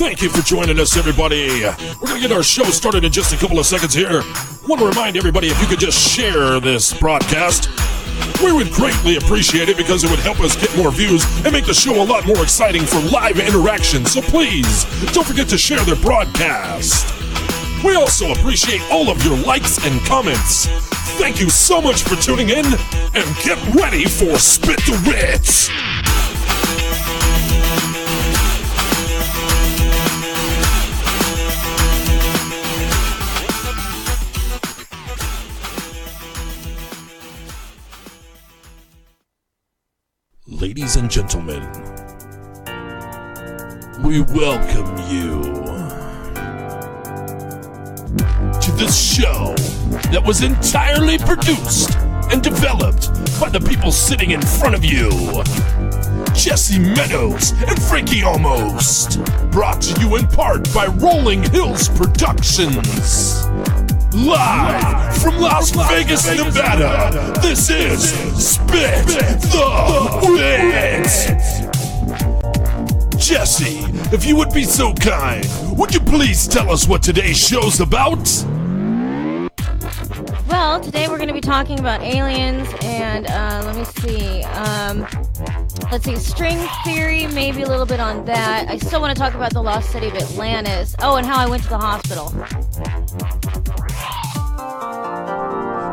Thank you for joining us, everybody. We're going to get our show started in just a couple of seconds here. Want to remind everybody, if you could just share this broadcast, we would greatly appreciate it because it would help us get more views and make the show a lot more exciting for live interaction. So please, don't forget to share the broadcast. We also appreciate all of your likes and comments. Thank you so much for tuning in, and get ready for Spit The Wit. Ladies and gentlemen, we welcome you to this show that was entirely produced and developed by the people sitting in front of you. Jessy Meadows and Frankie Almost. Brought to you in part by Rolling Hills Productions. Live from Las Vegas, Nevada, this is Spit The Wit. Jessy, if you would be so kind, would you please tell us what today's show's about? Well, today we're going to be talking about aliens and, let's see, string theory, maybe a little bit on that. I still want to talk about the lost city of Atlantis. Oh, and how I went to the hospital.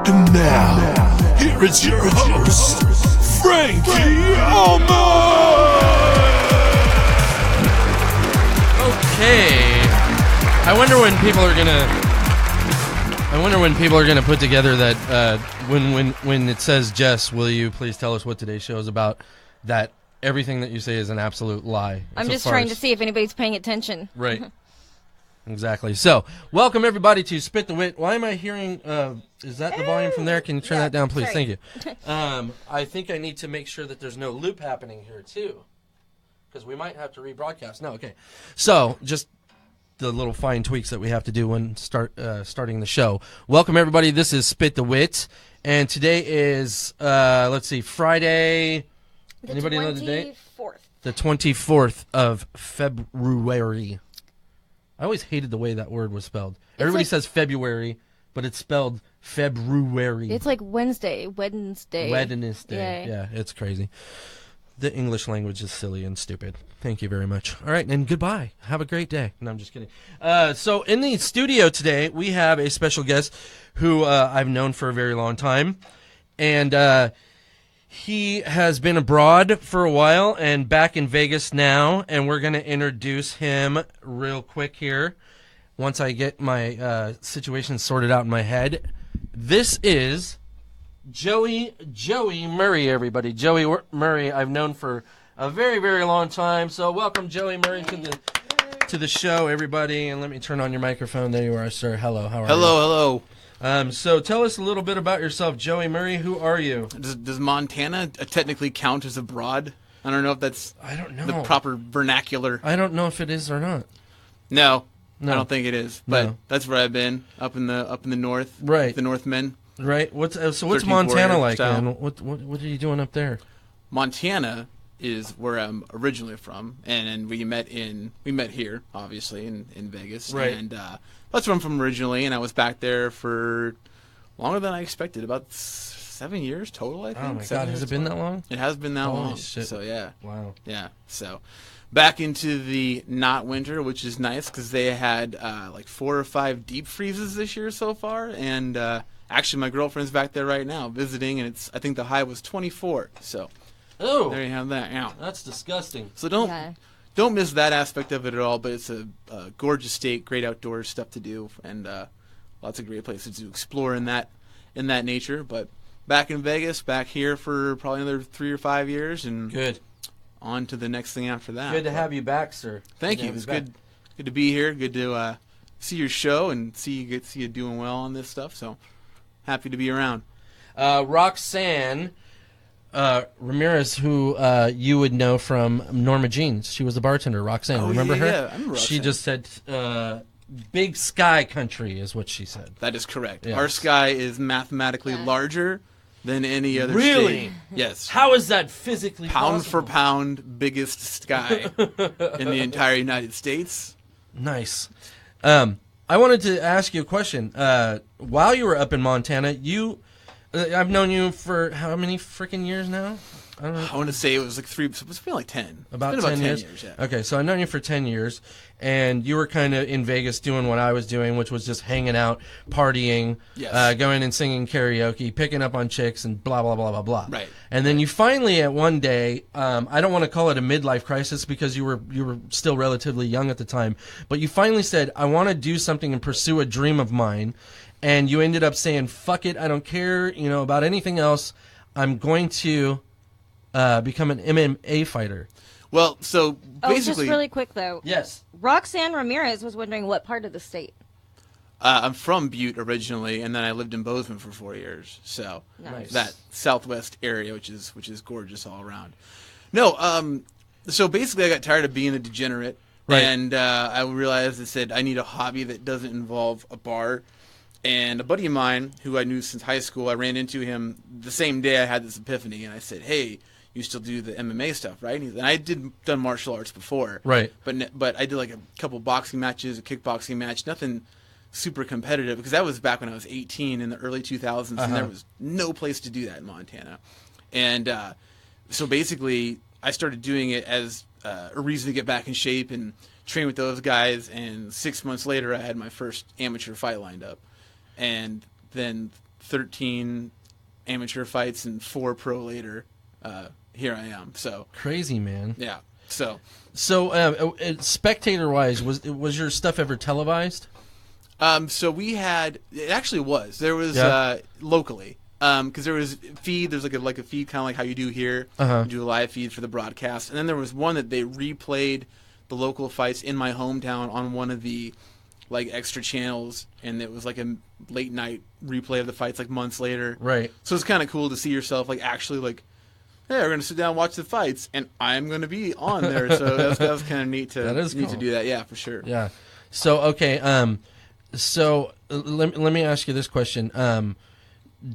And now, here is your host, Frankie Almost. Okay. I wonder when people are gonna put together that when it says, Jess, will you please tell us what today's show is about? That everything that you say is an absolute lie. I'm just trying to see if anybody's paying attention. Right. Exactly. So, welcome everybody to Spit the Wit. Why am I hearing, is that the volume from there? Can you turn that down, please? Sorry. Thank you. I think I need to make sure that there's no loop happening here, too. Because we might have to rebroadcast. No, okay. So, just the little fine tweaks that we have to do when starting the show. Welcome everybody. This is Spit the Wit. And today is, Friday. Anybody know the date? The 24th of February. I always hated the way that word was spelled. Everybody says February, but it's spelled February. It's like Wednesday. Yeah, it's crazy. The English language is silly and stupid. Thank you very much. All right, and goodbye. Have a great day. No, I'm just kidding. So in the studio today, we have a special guest who I've known for a very long time. And he has been abroad for a while and back in Vegas now, and we're going to introduce him real quick here once I get my situation sorted out in my head. This is Joey Murray, everybody. Joey Murray I've known for a very, very long time, so welcome Joey Murray to the show, everybody, and let me turn on your microphone. There you are, sir. Hello, how are you? Hello. So tell us a little bit about yourself. Joey Murray, who are you? Does Montana technically count as abroad? I don't know if that's the proper vernacular. I don't know if it is or not. No. I don't think it is. But that's where I've been, up in the north. Right. The Northmen. Right. What's Montana like, man? What are you doing up there? Montana is where I'm originally from, and we met here, obviously, in Vegas. Right. And that's where I'm from originally, and I was back there for longer than I expected, about 7 years total, I think. Oh my God, has it been that long? It has been that long. Shit. So yeah. Wow. Yeah. So back into the not winter, which is nice because they had like 4 or 5 deep freezes this year so far, and actually my girlfriend's back there right now visiting, and I think the high was 24. So there you have that. Yeah. That's disgusting. So don't miss that aspect of it at all, but it's a gorgeous state, great outdoor stuff to do, and lots of great places to explore in that nature. But back in Vegas, back here for probably another 3 or 5 years, and good. On to the next thing after that. Good to have you back, sir. Thank you. It's good to be here. Good to see your show and see you doing well on this stuff. So happy to be around. Roxanne Ramirez, who you would know from Norma Jean's. She was the bartender, Roxanne. Remember her? Yeah, I remember Roxanne. She just said, Big Sky Country is what she said. That is correct. Yes. Our sky is mathematically larger than any other really? state. Yes. How is that physically pound possible? for pound, biggest sky in the entire United States. Nice. I wanted to ask you a question. While you were up in Montana, I've known you for how many freaking years now? I don't know. I want to say it was like 3. It's been like 10. About it's been 10 about years. 10 years. Yeah. Okay, so I've known you for 10 years, and you were kind of in Vegas doing what I was doing, which was just hanging out, partying, Yes. going and singing karaoke, picking up on chicks, and blah, blah, blah, blah, blah. Right. And then you finally, at one day, I don't want to call it a midlife crisis because you were still relatively young at the time, but you finally said, I want to do something and pursue a dream of mine, and you ended up saying, fuck it, I don't care, about anything else. I'm going to become an MMA fighter. Well, so basically, just really quick though. Yes. Roxanne Ramirez was wondering what part of the state. I'm from Butte originally, and then I lived in Bozeman for 4 years. So Nice. that southwest area, which is gorgeous all around. No, so basically, I got tired of being a degenerate, Right. and I realized I said I need a hobby that doesn't involve a bar. And a buddy of mine, who I knew since high school, I ran into him the same day I had this epiphany, and I said, "Hey, you still do the MMA stuff, right?" And I done martial arts before, Right. But I did like a couple boxing matches, a kickboxing match, nothing super competitive, because that was back when I was 18 in the early 2000s, and there was no place to do that in Montana. And so basically, I started doing it as a reason to get back in shape and train with those guys. And 6 months later, I had my first amateur fight lined up. And then 13 amateur fights and 4 pro later, here I am. So Crazy, man. yeah. So spectator-wise, was your stuff ever televised? so we had, it actually was. There was locally, because there was feed. There's like a feed, kind of like how you do here. Uh-huh. You do a live feed for the broadcast, and then there was one that they replayed the local fights in my hometown on one of the like extra channels, and it was like a late night replay of the fights like months later. Right. So it's kind of cool to see yourself like actually like, hey, we're gonna sit down and watch the fights, and I'm gonna be on there. So that was kind of neat to cool. to do that. Yeah, for sure. Yeah. So okay. So let me ask you this question.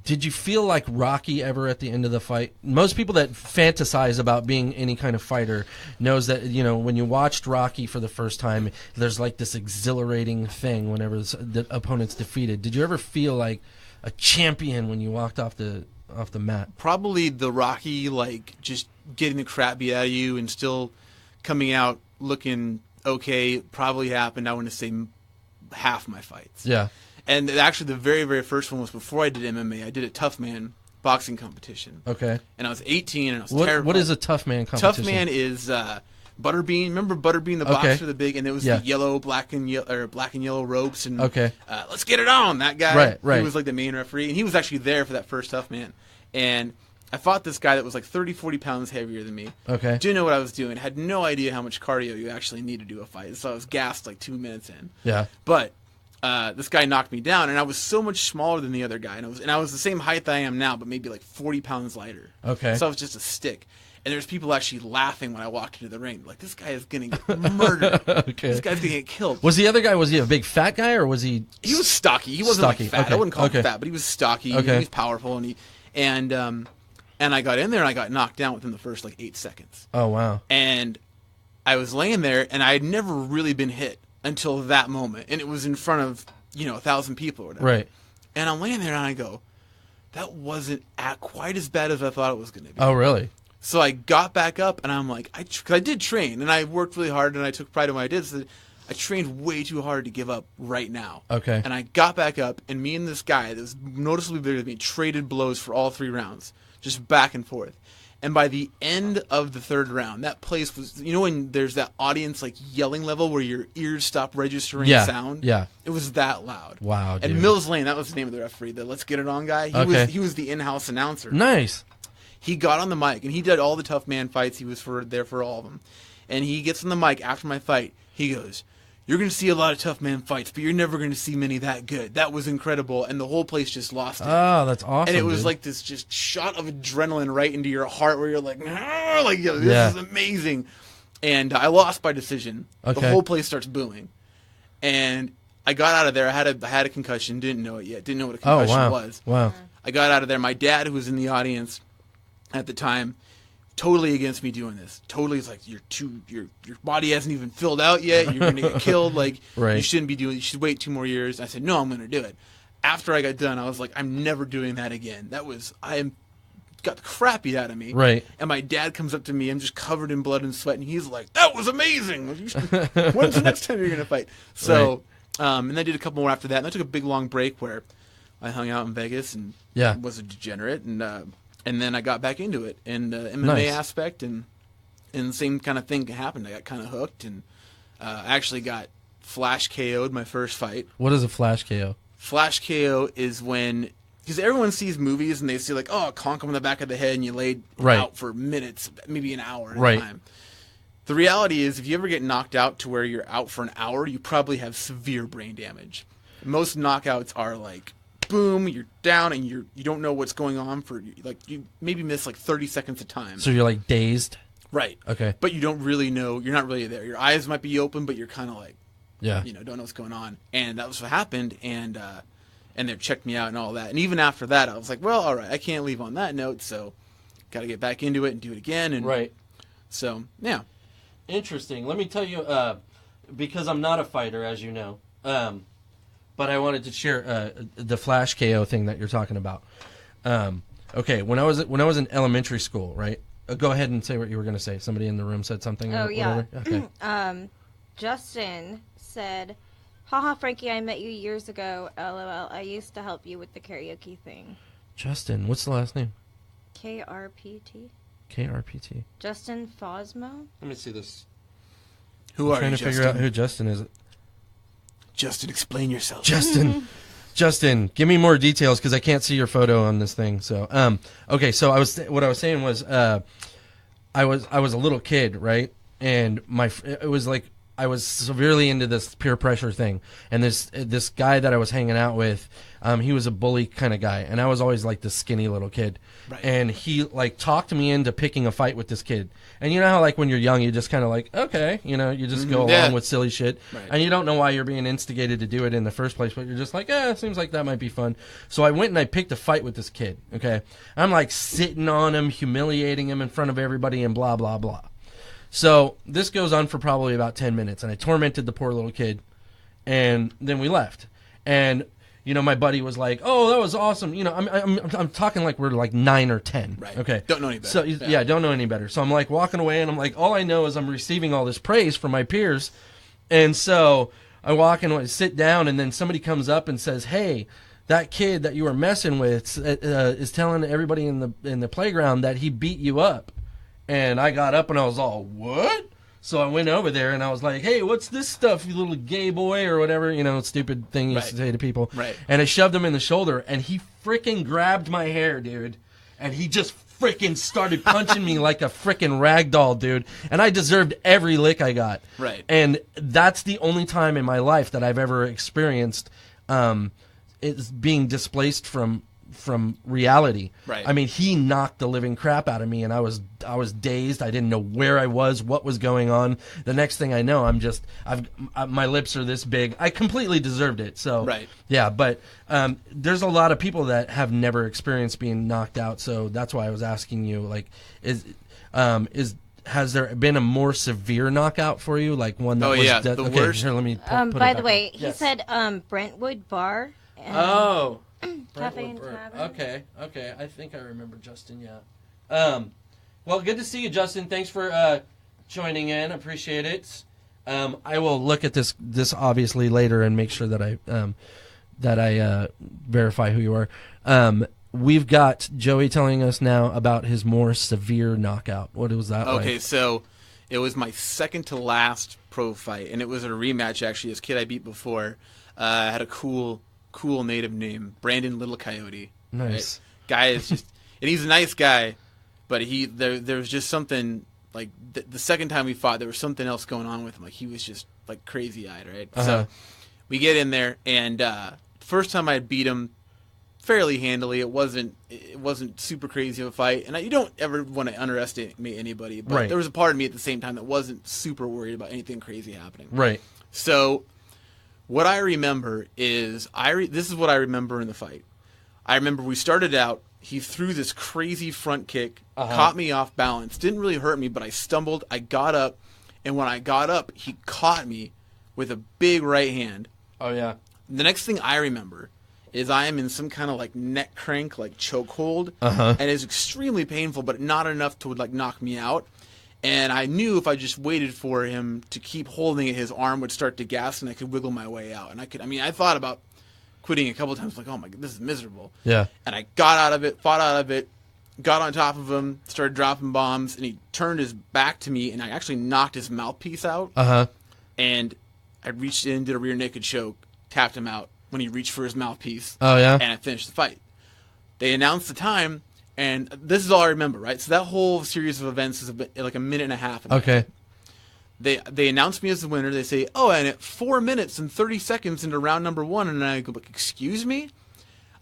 Did you feel like Rocky ever at the end of the fight? Most people that fantasize about being any kind of fighter knows that, when you watched Rocky for the first time, there's like this exhilarating thing whenever the opponent's defeated. Did you ever feel like a champion when you walked off the mat? Probably the Rocky, like just getting the crap beat out of you and still coming out looking okay, probably happened, I want to say, half my fights. Yeah. And actually, the very, very first one was before I did MMA. I did a Tough Man boxing competition. Okay. And I was 18, and I was What terrified. What is a Tough Man competition? Tough Man is Butterbean. Remember Butterbean, the boxer, the big, and it was the yellow, black and yellow ropes. And let's get it on. That guy. Right. He was like the main referee, and he was actually there for that first Tough Man. And I fought this guy that was like 30, 40 pounds heavier than me. Okay. Didn't know what I was doing. Had no idea how much cardio you actually need to do a fight. So I was gassed like 2 minutes in. Yeah. But this guy knocked me down, and I was so much smaller than the other guy, and I was the same height that I am now, but maybe like 40 pounds lighter. Okay. So I was just a stick, and there's people actually laughing when I walked into the ring, like, this guy is gonna get murdered. Okay. This guy's gonna get killed. Was the other guy? Was he a big fat guy or was he? He was stocky. He wasn't Stocky. like fat. Okay. I wouldn't call Okay. him fat, but he was stocky. Okay. He was powerful, and I got in there and I got knocked down within the first like 8 seconds. Oh wow. And I was laying there, and I had never really been hit until that moment, and it was in front of 1,000 people or whatever. Right. And I'm laying there and I go, that wasn't quite as bad as I thought it was going to be. Oh really? So I got back up, and I'm like, because I did train, and I worked really hard, and I took pride in what I did. So I trained way too hard to give up right now. Okay. And I got back up, and me and this guy that was noticeably bigger than me traded blows for all 3 rounds, just back and forth. And by the end of the 3rd round, that place was, when there's that audience like yelling level where your ears stop registering sound? Yeah. It was that loud. Wow, dude. And Mills Lane, that was the name of the referee, the Let's Get It On guy. He was the in-house announcer. Nice. He got on the mic, and he did all the Tough Man fights. He was there for all of them. And he gets on the mic after my fight. He goes, "You're going to see a lot of Tough Man fights, but you're never going to see many that good. That was incredible." And the whole place just lost it. Oh, that's awesome. And it was dude. like this just shot of adrenaline right into your heart where you're like, this is amazing. And I lost by decision. Okay. The whole place starts booing. And I got out of there. I had a concussion. Didn't know it yet. Didn't know what a concussion was. Wow. I got out of there. My dad, who was in the audience at the time, totally against me doing this. Totally, it's like your body hasn't even filled out yet. You're gonna get killed. Like Right. you shouldn't be doing. You should wait 2 more years. I said no, I'm gonna do it. After I got done, I was like, I'm never doing that again. Got the crap beat out of me. Right. And my dad comes up to me. I'm just covered in blood and sweat, and he's like, "That was amazing. When's the next time you're gonna fight?" So, and I did a couple more after that. And I took a big long break where I hung out in Vegas and was a degenerate, and then I got back into it and MMA aspect, and the same kind of thing happened. I got kind of hooked, and I actually got flash KO'd my first fight. What is a flash KO? Flash KO is when, because everyone sees movies and they see like, oh, conk him in the back of the head and you laid out for minutes, maybe an hour at a time. The reality is, if you ever get knocked out to where you're out for an hour, you probably have severe brain damage. Most knockouts are like, boom, you're down and you don't know what's going on for, like, you maybe miss like 30 seconds of time. So you're like dazed? Right. Okay. But you don't really know, you're not really there. Your eyes might be open, but you're kind of like, don't know what's going on. And that was what happened, and they checked me out and all that. And even after that, I was like, well, all right, I can't leave on that note, so got to get back into it and do it again. And so, yeah. Interesting. Let me tell you, because I'm not a fighter, as you know, but I wanted to share the flash KO thing that you're talking about. Okay, when I was in elementary school, right? Go ahead and say what you were going to say. Somebody in the room said something. Oh, yeah. Okay. Justin said, haha, Frankie, I met you years ago. LOL, I used to help you with the karaoke thing. Justin, what's the last name? KRPT. KRPT. Justin Fosmo? Let me see this. Who are you, Justin? I'm trying to figure out who Justin is. Justin, explain yourself. Justin, give me more details because I can't see your photo on this thing. So, okay, so what I was saying was, I was a little kid, right? And it was like I was severely into this peer pressure thing, and this guy that I was hanging out with, he was a bully kind of guy, and I was always like the skinny little kid, and he like talked me into picking a fight with this kid. And you know how like when you're young, you just kind of like, okay, you just go along with silly shit, and you don't know why you're being instigated to do it in the first place, but you're just like, it seems like that might be fun. So I went and I picked a fight with this kid. Okay, I'm like sitting on him, humiliating him in front of everybody, and blah blah blah. So this goes on for probably about 10 minutes, and I tormented the poor little kid, and then we left. And my buddy was like, "Oh, that was awesome." I'm talking like we're like 9 or 10. Right. Okay. Don't know any better. So don't know any better. So I'm like walking away, and I'm like, all I know is I'm receiving all this praise from my peers, and so I walk and I sit down, and then somebody comes up and says, "Hey, that kid that you were messing with is telling everybody in the playground that he beat you up." And I got up and I was all, what? So I went over there and I was like, hey, what's this stuff, you little gay boy, or whatever, stupid thing you used to say to people. Right. And I shoved him in the shoulder, and he freaking grabbed my hair, dude. And he just freaking started punching me like a freaking rag doll, dude. And I deserved every lick I got. Right. And that's the only time in my life that I've ever experienced it's being displaced from reality. Right. I mean, he knocked the living crap out of me, and I was dazed. I didn't know where I was, what was going on. The next thing I know, my lips are this big. I completely deserved it. So yeah, but there's a lot of people that have never experienced being knocked out. So that's why I was asking you, like, has there been a more severe knockout for you, like one that was the worst? Here, let me put by the way, he said Brentwood Bar. Oh. Cafe and Tavern. Okay. I think I remember Justin, yeah. Well, good to see you, Justin. Thanks for joining in. Appreciate it. I will look at this obviously later and make sure that I verify who you are. We've got Joey telling us now about his more severe knockout. What was that like? Okay, so it was my second to last pro fight, and it was a rematch, actually. This kid I beat before had a cool native name, Brandon Little Coyote. Nice. Right? Guy is just, and he's a nice guy, but there was just something, like, the second time we fought, there was something else going on with him. Like, he was just, like, crazy-eyed, right? So we get in there, and first time I beat him fairly handily. It wasn't super crazy of a fight, and you don't ever want to underestimate anybody, but there was a part of me at the same time that wasn't super worried about anything crazy happening. Right. So what I remember is, this is what I remember in the fight. I remember we started out, he threw this crazy front kick, caught me off balance. Didn't really hurt me, but I stumbled. I got up, and when I got up, he caught me with a big right hand. Oh, yeah. The next thing I remember is I am in some kind of like neck crank, like chokehold, and it's extremely painful, but not enough to like knock me out. And I knew if I just waited for him to keep holding it, his arm would start to gas, and I could wiggle my way out. And I thought about quitting a couple times, like, oh my god, this is miserable. Yeah. And I got out of it, fought out of it, got on top of him, started dropping bombs, and he turned his back to me, and I actually knocked his mouthpiece out. And I reached in, did a rear naked choke, tapped him out when he reached for his mouthpiece. Oh, yeah? And I finished the fight. They announced the time, and this is all I remember, right? So that whole series of events is like a minute and a half. Okay. They announced me as the winner. They say, oh, and at 4 minutes and 30 seconds into round number 1, and I go, like, excuse me?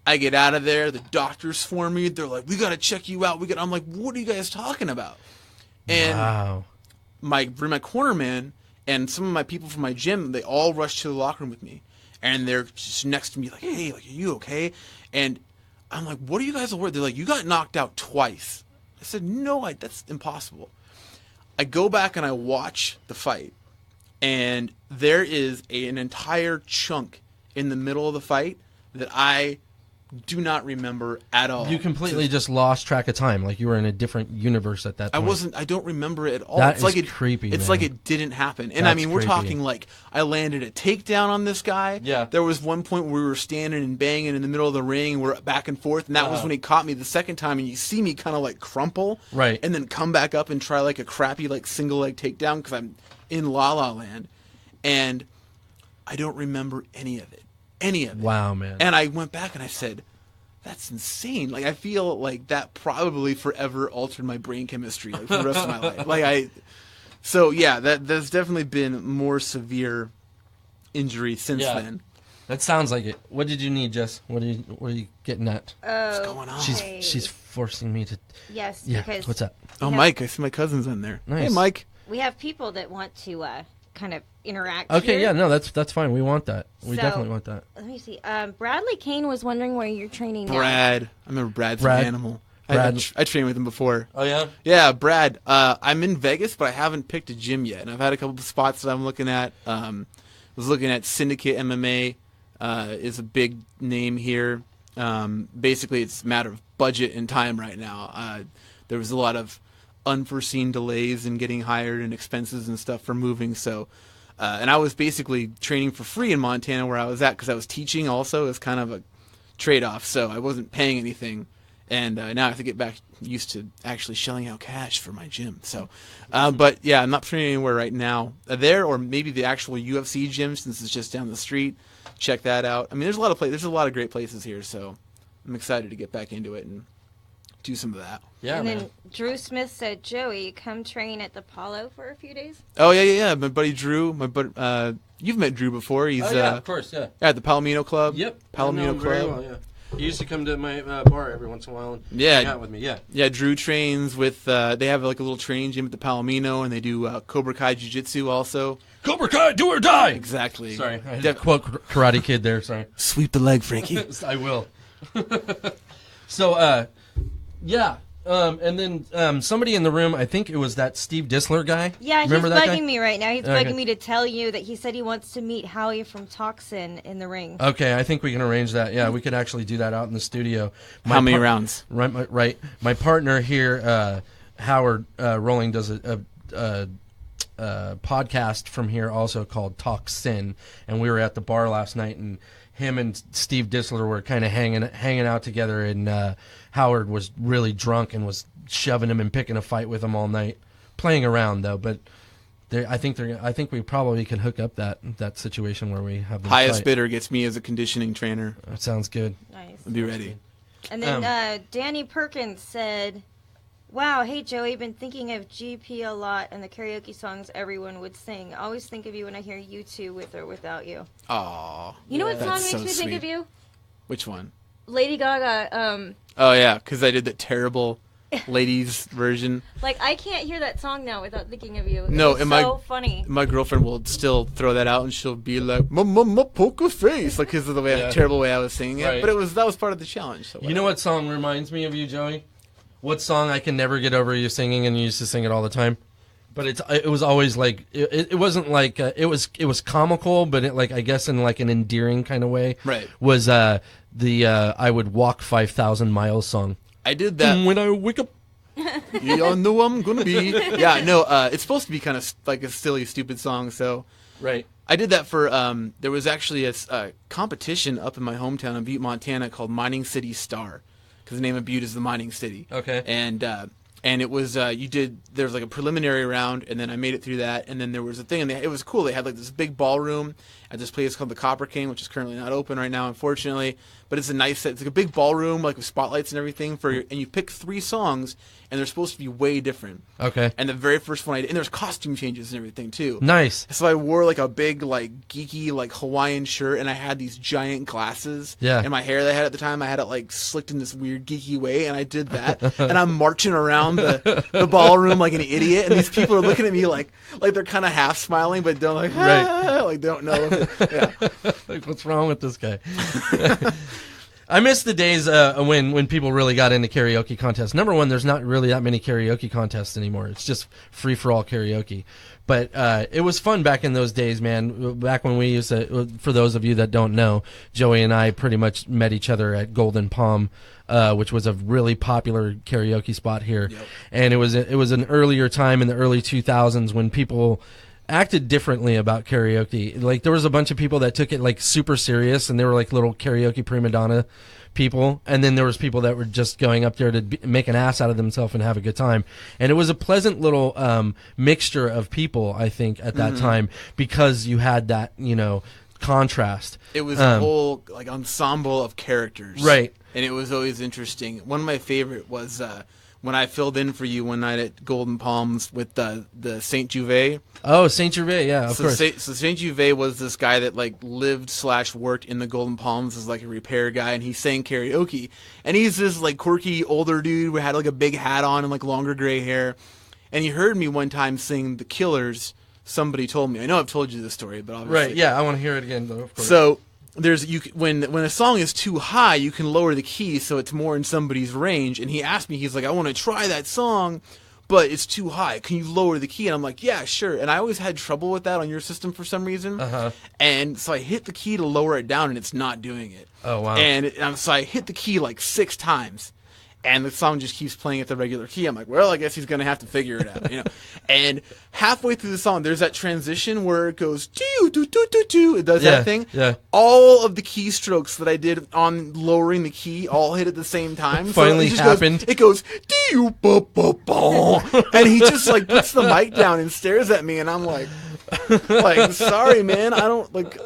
I get out of there. The doctors for me. They're like, we got to check you out. I'm like, what are you guys talking about? And wow. my corner man and some of my people from my gym, they all rushed to the locker room with me. And they're just next to me like, hey, like, are you okay? And I'm like, what are you guys worried? They're like, you got knocked out twice. I said, no, that's impossible. I go back and I watch the fight, and there is an entire chunk in the middle of the fight that I do not remember at all. You completely just lost track of time, like you were in a different universe at that point. I don't remember it at all. That is creepy, It's man. like it didn't happen. And That's I mean, we're creepy. talking like I landed a takedown on this guy. Yeah. There was one point where we were standing and banging in the middle of the ring, and we're back and forth, and that was when he caught me the second time, and you see me kind of like crumple. Right. And then come back up and try like a crappy like single leg takedown because I'm in La La Land. And I don't remember any of it. Wow, man. And I went back and I said, that's insane. Like, I feel like that probably forever altered my brain chemistry, like, for the rest of my life. So yeah, there's definitely been more severe injury since then. That sounds like it. What did you need, Jess? What are you getting at? What's going on? She's forcing me to. Yes, Yeah. because What's up? Oh, Mike, I see my cousin's in there. Nice. Hey, Mike. we have people that want to kind of interact. Okay, here. yeah, no, that's fine. We want that. We So, definitely want that. Let me see. Bradley Kane was wondering where you're training now. Brad. I remember Brad's Brad. an animal. Brad. I trained with him before. Oh yeah. Yeah, Brad. I'm in Vegas, but I haven't picked a gym yet, and I've had a couple of spots that I'm looking at. Was looking at Syndicate MMA. Is a big name here. Basically, it's a matter of budget and time right now. There was a lot of unforeseen delays in getting hired and expenses and stuff for moving. So, and I was basically training for free in Montana where I was at because I was teaching also as kind of a trade-off. So I wasn't paying anything. And now I have to get back used to actually shelling out cash for my gym. So, but yeah, I'm not training anywhere right now. There, or maybe the actual UFC gym since it's just down the street. Check that out. I mean, there's a lot of there's a lot of great places here. So, I'm excited to get back into it and do some of that. Yeah, And man. then Drew Smith said, Joey, come train at the Palo for a few days. Oh yeah. My buddy Drew. You've met Drew before. He's of course, yeah. at the Palomino Club. Yep. Palomino I know him Club. very well, yeah. He used to come to my bar every once in a while and hang out with me. Yeah. Yeah, Drew trains with. They have like a little training gym at the Palomino, and they do Cobra Kai Jiu Jitsu also. Cobra Kai, do or die. Exactly. Sorry, I had to quote Karate Kid there. Sorry. Sweep the leg, Frankie. I will. So, yeah. And then somebody in the room, I think it was that Steve Disler guy. Yeah, Remember he's that bugging guy? me right now. He's Okay. bugging me to tell you that he said he wants to meet Howie from Toxin in the ring. Okay, I think we can arrange that. Yeah, we could actually do that out in the studio. How many rounds? Right. My partner here, Howard Rolling, does a podcast from here also called Talk Sin, and we were at the bar last night, and him and Steve Disler were kind of hanging out together, and Howard was really drunk and was shoving him and picking a fight with him all night, playing around though. But I think we probably can hook up that situation where we have them Highest fight. bidder gets me as a conditioning trainer. That sounds good. Nice. I'll be ready. And then Danny Perkins said, wow, hey Joey, been thinking of GP a lot and the karaoke songs everyone would sing. I always think of you when I hear you two with or without you. Aw. You know what song That's makes so me think of sweet. you? Which one? Lady Gaga. Oh yeah, because I did that terrible ladies version. Like, I can't hear that song now without thinking of you. No, it's and so funny. My girlfriend will still throw that out, and she'll be like, "My poker face," like because of the way terrible way I was singing it. Right. But that was part of the challenge. So you know what song reminds me of you, Joey? What song I can never get over you singing, and you used to sing it all the time? But it was always like it wasn't like it was comical, but it, like I guess in like an endearing kind of way. Right. Was the I would walk 5,000 miles song. I did that when I wake up. You all know I'm gonna be. Yeah, no. It's supposed to be kind of like a silly, stupid song. So right. I did that for. There was actually a competition up in my hometown in Butte, Montana, called Mining City Star, because the name of Butte is the mining city. Okay. And it was there was like a preliminary round, and then I made it through that, and then there was a thing, and it was cool. They had like this big ballroom at this place called the Copper King, which is currently not open right now, unfortunately. But it's a nice set. It's like a big ballroom, like with spotlights and everything and you pick 3 songs, and they're supposed to be way different. Okay. And the very first one and there's costume changes and everything too. Nice. So I wore like a big like geeky like Hawaiian shirt, and I had these giant glasses. Yeah. And my hair that I had at the time, I had it like slicked in this weird geeky way, and I did that. And I'm marching around the ballroom like an idiot, and these people are looking at me like they're kind of half smiling, but don't like like don't know. Yeah. Like, what's wrong with this guy? I miss the days when people really got into karaoke contests. Number one, there's not really that many karaoke contests anymore. It's just free-for-all karaoke. But it was fun back in those days, man. Back when we used to, for those of you that don't know, Joey and I pretty much met each other at Golden Palm, which was a really popular karaoke spot here. Yep. And it was an earlier time in the early 2000s when people acted differently about karaoke. Like there was a bunch of people that took it like super serious, and they were like little karaoke prima donna people, and then there was people that were just going up there to make an ass out of themselves and have a good time. And it was a pleasant little mixture of people, I think, at that time, because you had that, contrast. It was a whole like ensemble of characters, right? And it was always interesting. One of my favorite was when I filled in for you one night at Golden Palms with the Saint Juve. Oh, Saint Juve, yeah, of course. So Saint Juve was this guy that like lived/worked in the Golden Palms as like a repair guy, and he sang karaoke. And he's this like quirky older dude who had like a big hat on and like longer gray hair. And he heard me one time sing The Killers. Somebody told me. I know I've told you this story, but obviously. Right, yeah, I want to hear it again though, of course. So when a song is too high, you can lower the key so it's more in somebody's range. And he asked me, he's like, I want to try that song, but it's too high. Can you lower the key? And I'm like, yeah, sure. And I always had trouble with that on your system for some reason. And so I hit the key to lower it down, and it's not doing it. Oh, wow. And so I hit the key like 6 times. And the song just keeps playing at the regular key. I'm like, well, I guess he's going to have to figure it out, And halfway through the song, there's that transition where it goes, doo-doo-doo-doo-doo. It does that thing. Yeah. All of the keystrokes that I did on lowering the key all hit at the same time. Finally happened. It goes, doo-ba-ba-ba. And he just, like, puts the mic down and stares at me, and I'm like, sorry, man. I don't, like...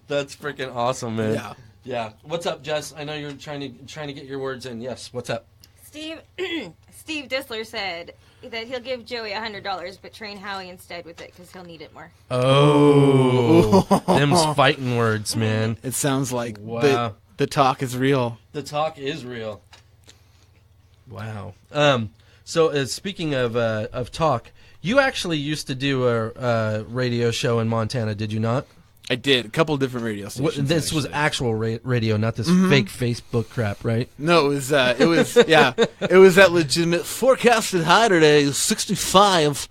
That's freaking awesome, man. Yeah. Yeah. What's up, Jess? I know you're trying to get your words in. Yes. What's up? Steve Dissler said that he'll give Joey $100, but train Howie instead with it because he'll need it more. Oh, them's fighting words, man. It sounds like the talk is real. The talk is real. Wow. So speaking of talk, you actually used to do a radio show in Montana, did you not? I did. A couple of different radio stations. This was actual radio, not this fake Facebook crap, right? No, it was it was that legitimate forecasted high today, 65.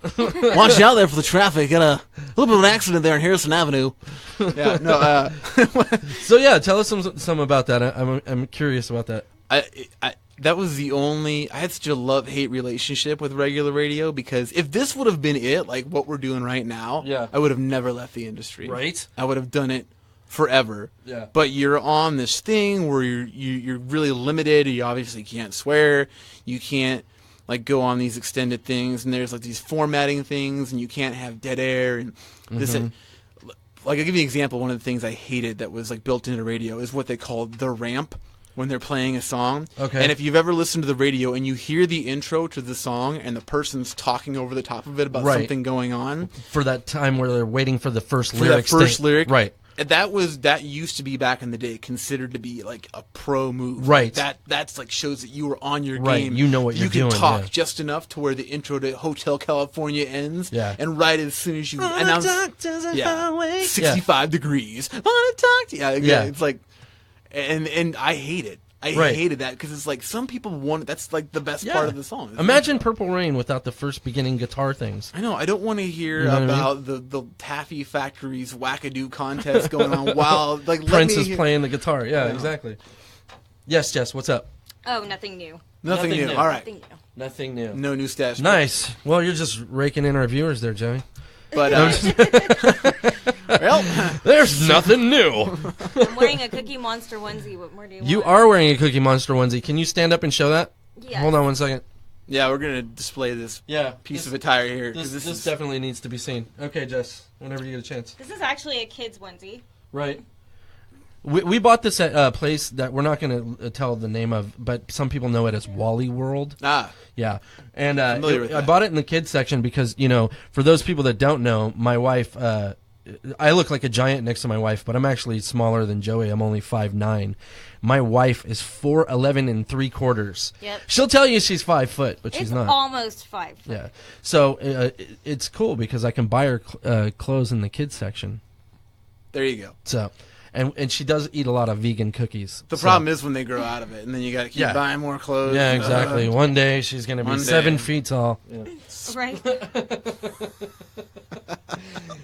Watch out there for the traffic. Got a little bit of an accident there on Harrison Avenue. Yeah, no. So yeah, tell us some about that. I'm curious about that. That was the only... I had such a love-hate relationship with regular radio, because if this would have been it, like what we're doing right now, I would have never left the industry. Right? I would have done it forever. Yeah. But you're on this thing where you're really limited. You obviously can't swear. You can't like go on these extended things, and there's like these formatting things, and you can't have dead air. And this... Like, I'll give you an example. One of the things I hated that was like built into radio is what they called the ramp, when they're playing a song. Okay. And if you've ever listened to the radio and you hear the intro to the song and the person's talking over the top of it about something going on. For that time where they're waiting for the first lyric. Right. that used to be back in the day considered to be like a pro move. Right. That's like shows that you were on your Right. game. You know what you're doing. You can talk yeah. just enough to where the intro to Hotel California ends. Yeah. And right as soon as you announce 65 degrees. Wanna talk to you. Yeah. It's like and I hate it. I hated that because it's like some people want that's like the best part of the song. Imagine Purple Rain without the first beginning guitar things. I know. I don't want to hear about the Taffy Factory's wackadoo contest going on while like Prince is playing the guitar. Yeah, exactly. Yes, Jess, what's up? Oh, nothing new. Nothing new. All right. Nothing new. Nothing new. No new stash. Nice. Well, you're just raking in our viewers there, Joey. But well, there's nothing new. I'm wearing a Cookie Monster onesie. What more do you want? You are wearing a Cookie Monster onesie. Can you stand up and show that? Yes. Hold on 1 second. yeah, we're gonna display this piece of attire here. This definitely needs to be seen. Okay, Jess, whenever you get a chance. This is actually a kid's onesie. Right. We bought this at a place that we're not going to tell the name of, but some people know it as Wally World. Ah. Yeah. And I that. bought it in the kids section because, for those people that don't know, my wife, I look like a giant next to my wife, but I'm actually smaller than Joey. I'm only 5'9". My wife is 4'11 3/4. Yep. She'll tell you she's 5 foot, but she's not. It's almost 5 foot. Yeah. So it's cool because I can buy her clothes in the kids section. There you go. So, and she does eat a lot of vegan cookies. The problem is when they grow out of it, and then you got to keep buying more clothes. Yeah, exactly. One day she's going to be 7 feet tall. Yeah. Right.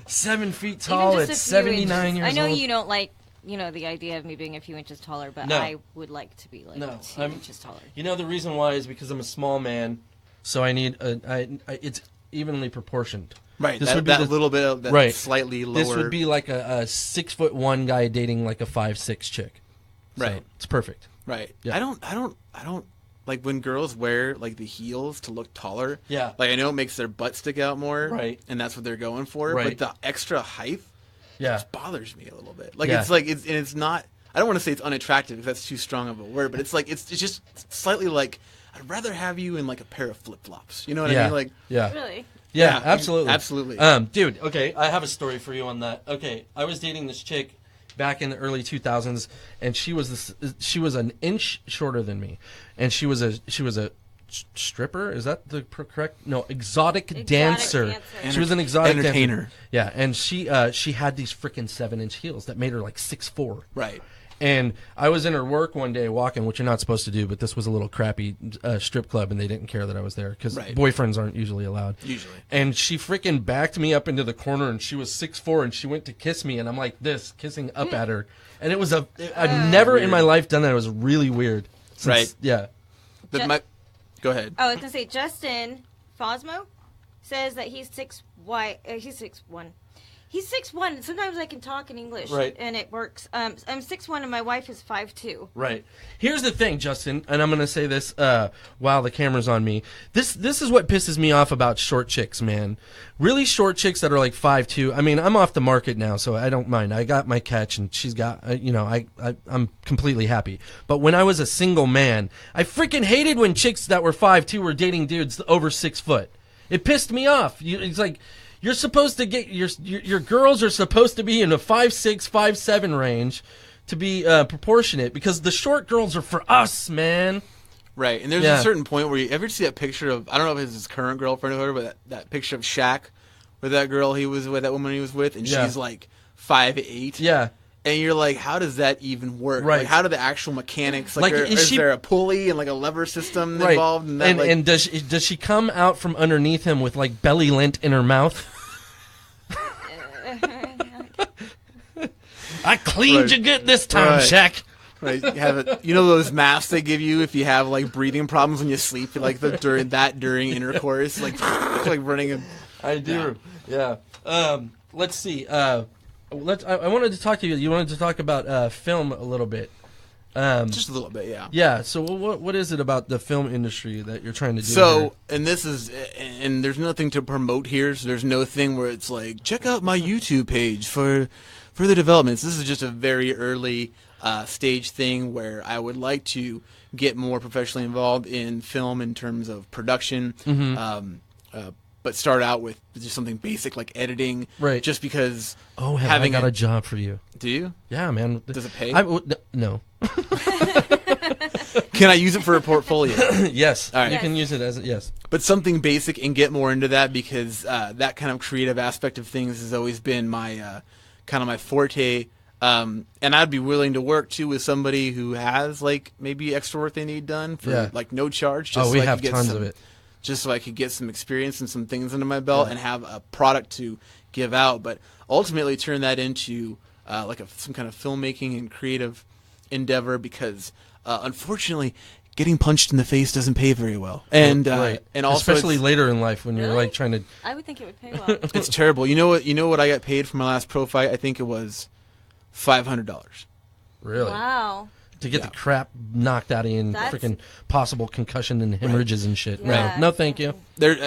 7 feet tall at 79 years old. I know you don't like, the idea of me being a few inches taller, but No. I would like to be like 2 inches taller. The reason why is because I'm a small man, so I need it's evenly proportioned. Right, This that, would be that little bit of that slightly lower. This would be like a 6'1" guy dating like a 5'6" chick. So Right. it's perfect. Right. Yeah. I don't like when girls wear like the heels to look taller. Yeah. Like I know it makes their butt stick out more. Right. And that's what they're going for. Right. But the extra height just bothers me a little bit. Like Yeah. it's not. I don't want to say it's unattractive because that's too strong of a word. But it's like it's just slightly like I'd rather have you in like a pair of flip flops. You know what I mean? Like Really? Yeah, absolutely. Absolutely. Dude, okay, I have a story for you on that. Okay, I was dating this chick back in the early 2000s, and she was an inch shorter than me, and she was a stripper. Is that the correct? No, exotic dancer. She was an exotic entertainer. Dancer. Yeah, and she had these freaking 7-inch heels that made her like 6'4". Right. And I was in her work one day walking, which you're not supposed to do, but this was a little crappy strip club, and they didn't care that I was there because boyfriends aren't usually allowed. Usually. And she freaking backed me up into the corner, and she was 6'4", and she went to kiss me, and I'm like this, kissing up at her. And it was I've never in my life done that. It was really weird. Right. Yeah. Go ahead. Oh, I was gonna say Justin Fosmo says that he's 6'1". He's 6'1". Sometimes I can talk in English, and it works. I'm 6'1", and my wife is 5'2". Right. Here's the thing, Justin, and I'm going to say this while the camera's on me. This is what pisses me off about short chicks, man. Really short chicks that are like 5'2". I mean, I'm off the market now, so I don't mind. I got my catch, and she's got, I'm completely happy. But when I was a single man, I freaking hated when chicks that were 5'2" were dating dudes over 6 foot. It pissed me off. It's like... You're supposed to get your girls are supposed to be in a 5'6", 5'7" range to be proportionate because the short girls are for us, man. Right, and there's a certain point where you ever see that picture of I don't know if it's his current girlfriend or whatever, but that picture of Shaq with that girl he was with, that woman he was with, and she's like 5'8". Yeah. And you're like, how does that even work? Right. Like, how do the actual mechanics, like is there a pulley and like a lever system involved? And, that, and does she come out from underneath him with like belly lint in her mouth? I cleaned you good this time, Shaq. Right, you have it. You know those masks they give you if you have like breathing problems when you sleep, like during intercourse, like running. I do. Yeah. Let's see. I wanted to talk to you. You wanted to talk about film a little bit. Just a little bit, yeah. Yeah. So what is it about the film industry that you're trying to do? So, and there's nothing to promote here. So there's no thing where it's like, check out my YouTube page for further developments. This is just a very early stage thing where I would like to get more professionally involved in film in terms of production, but start out with just something basic like editing. Right. Just because. Oh, I got a job for you. Do you? Yeah, man. Does it pay? No. Can I use it for a portfolio? Yes. All right. You can use it as yes. But something basic and get more into that because that kind of creative aspect of things has always been my kind of my forte. And I'd be willing to work too with somebody who has like maybe extra work they need done for like no charge. Just we so have tons of it. Just so I could get some experience and some things under my belt and have a product to give out. But ultimately turn that into like some kind of filmmaking and creative endeavor because unfortunately getting punched in the face doesn't pay very well. And and also especially later in life when you're like trying to. I would think it would pay well. It's terrible. You know what I got paid for my last pro fight? I think it was $500. Really? Wow. To get the crap knocked out of you and freaking possible concussion and hemorrhages and shit. Yeah. No, thank you. There's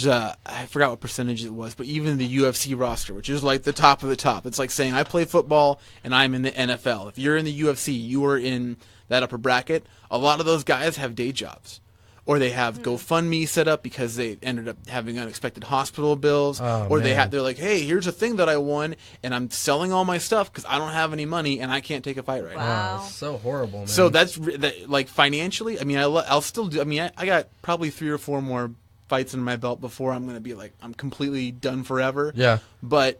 I forgot what percentage it was, but even the UFC roster, which is like the top of the top, it's like saying I play football and I'm in the NFL. If you're in the UFC, you are in that upper bracket. A lot of those guys have day jobs. Or they have GoFundMe set up because they ended up having unexpected hospital bills. They're like, hey, here's a thing that I won, and I'm selling all my stuff because I don't have any money and I can't take a fight right now. Wow. So horrible, man. So that's like financially. I mean, I'll still do. I mean, I got probably 3 or 4 more fights in my belt before I'm going to be like I'm completely done forever. Yeah. But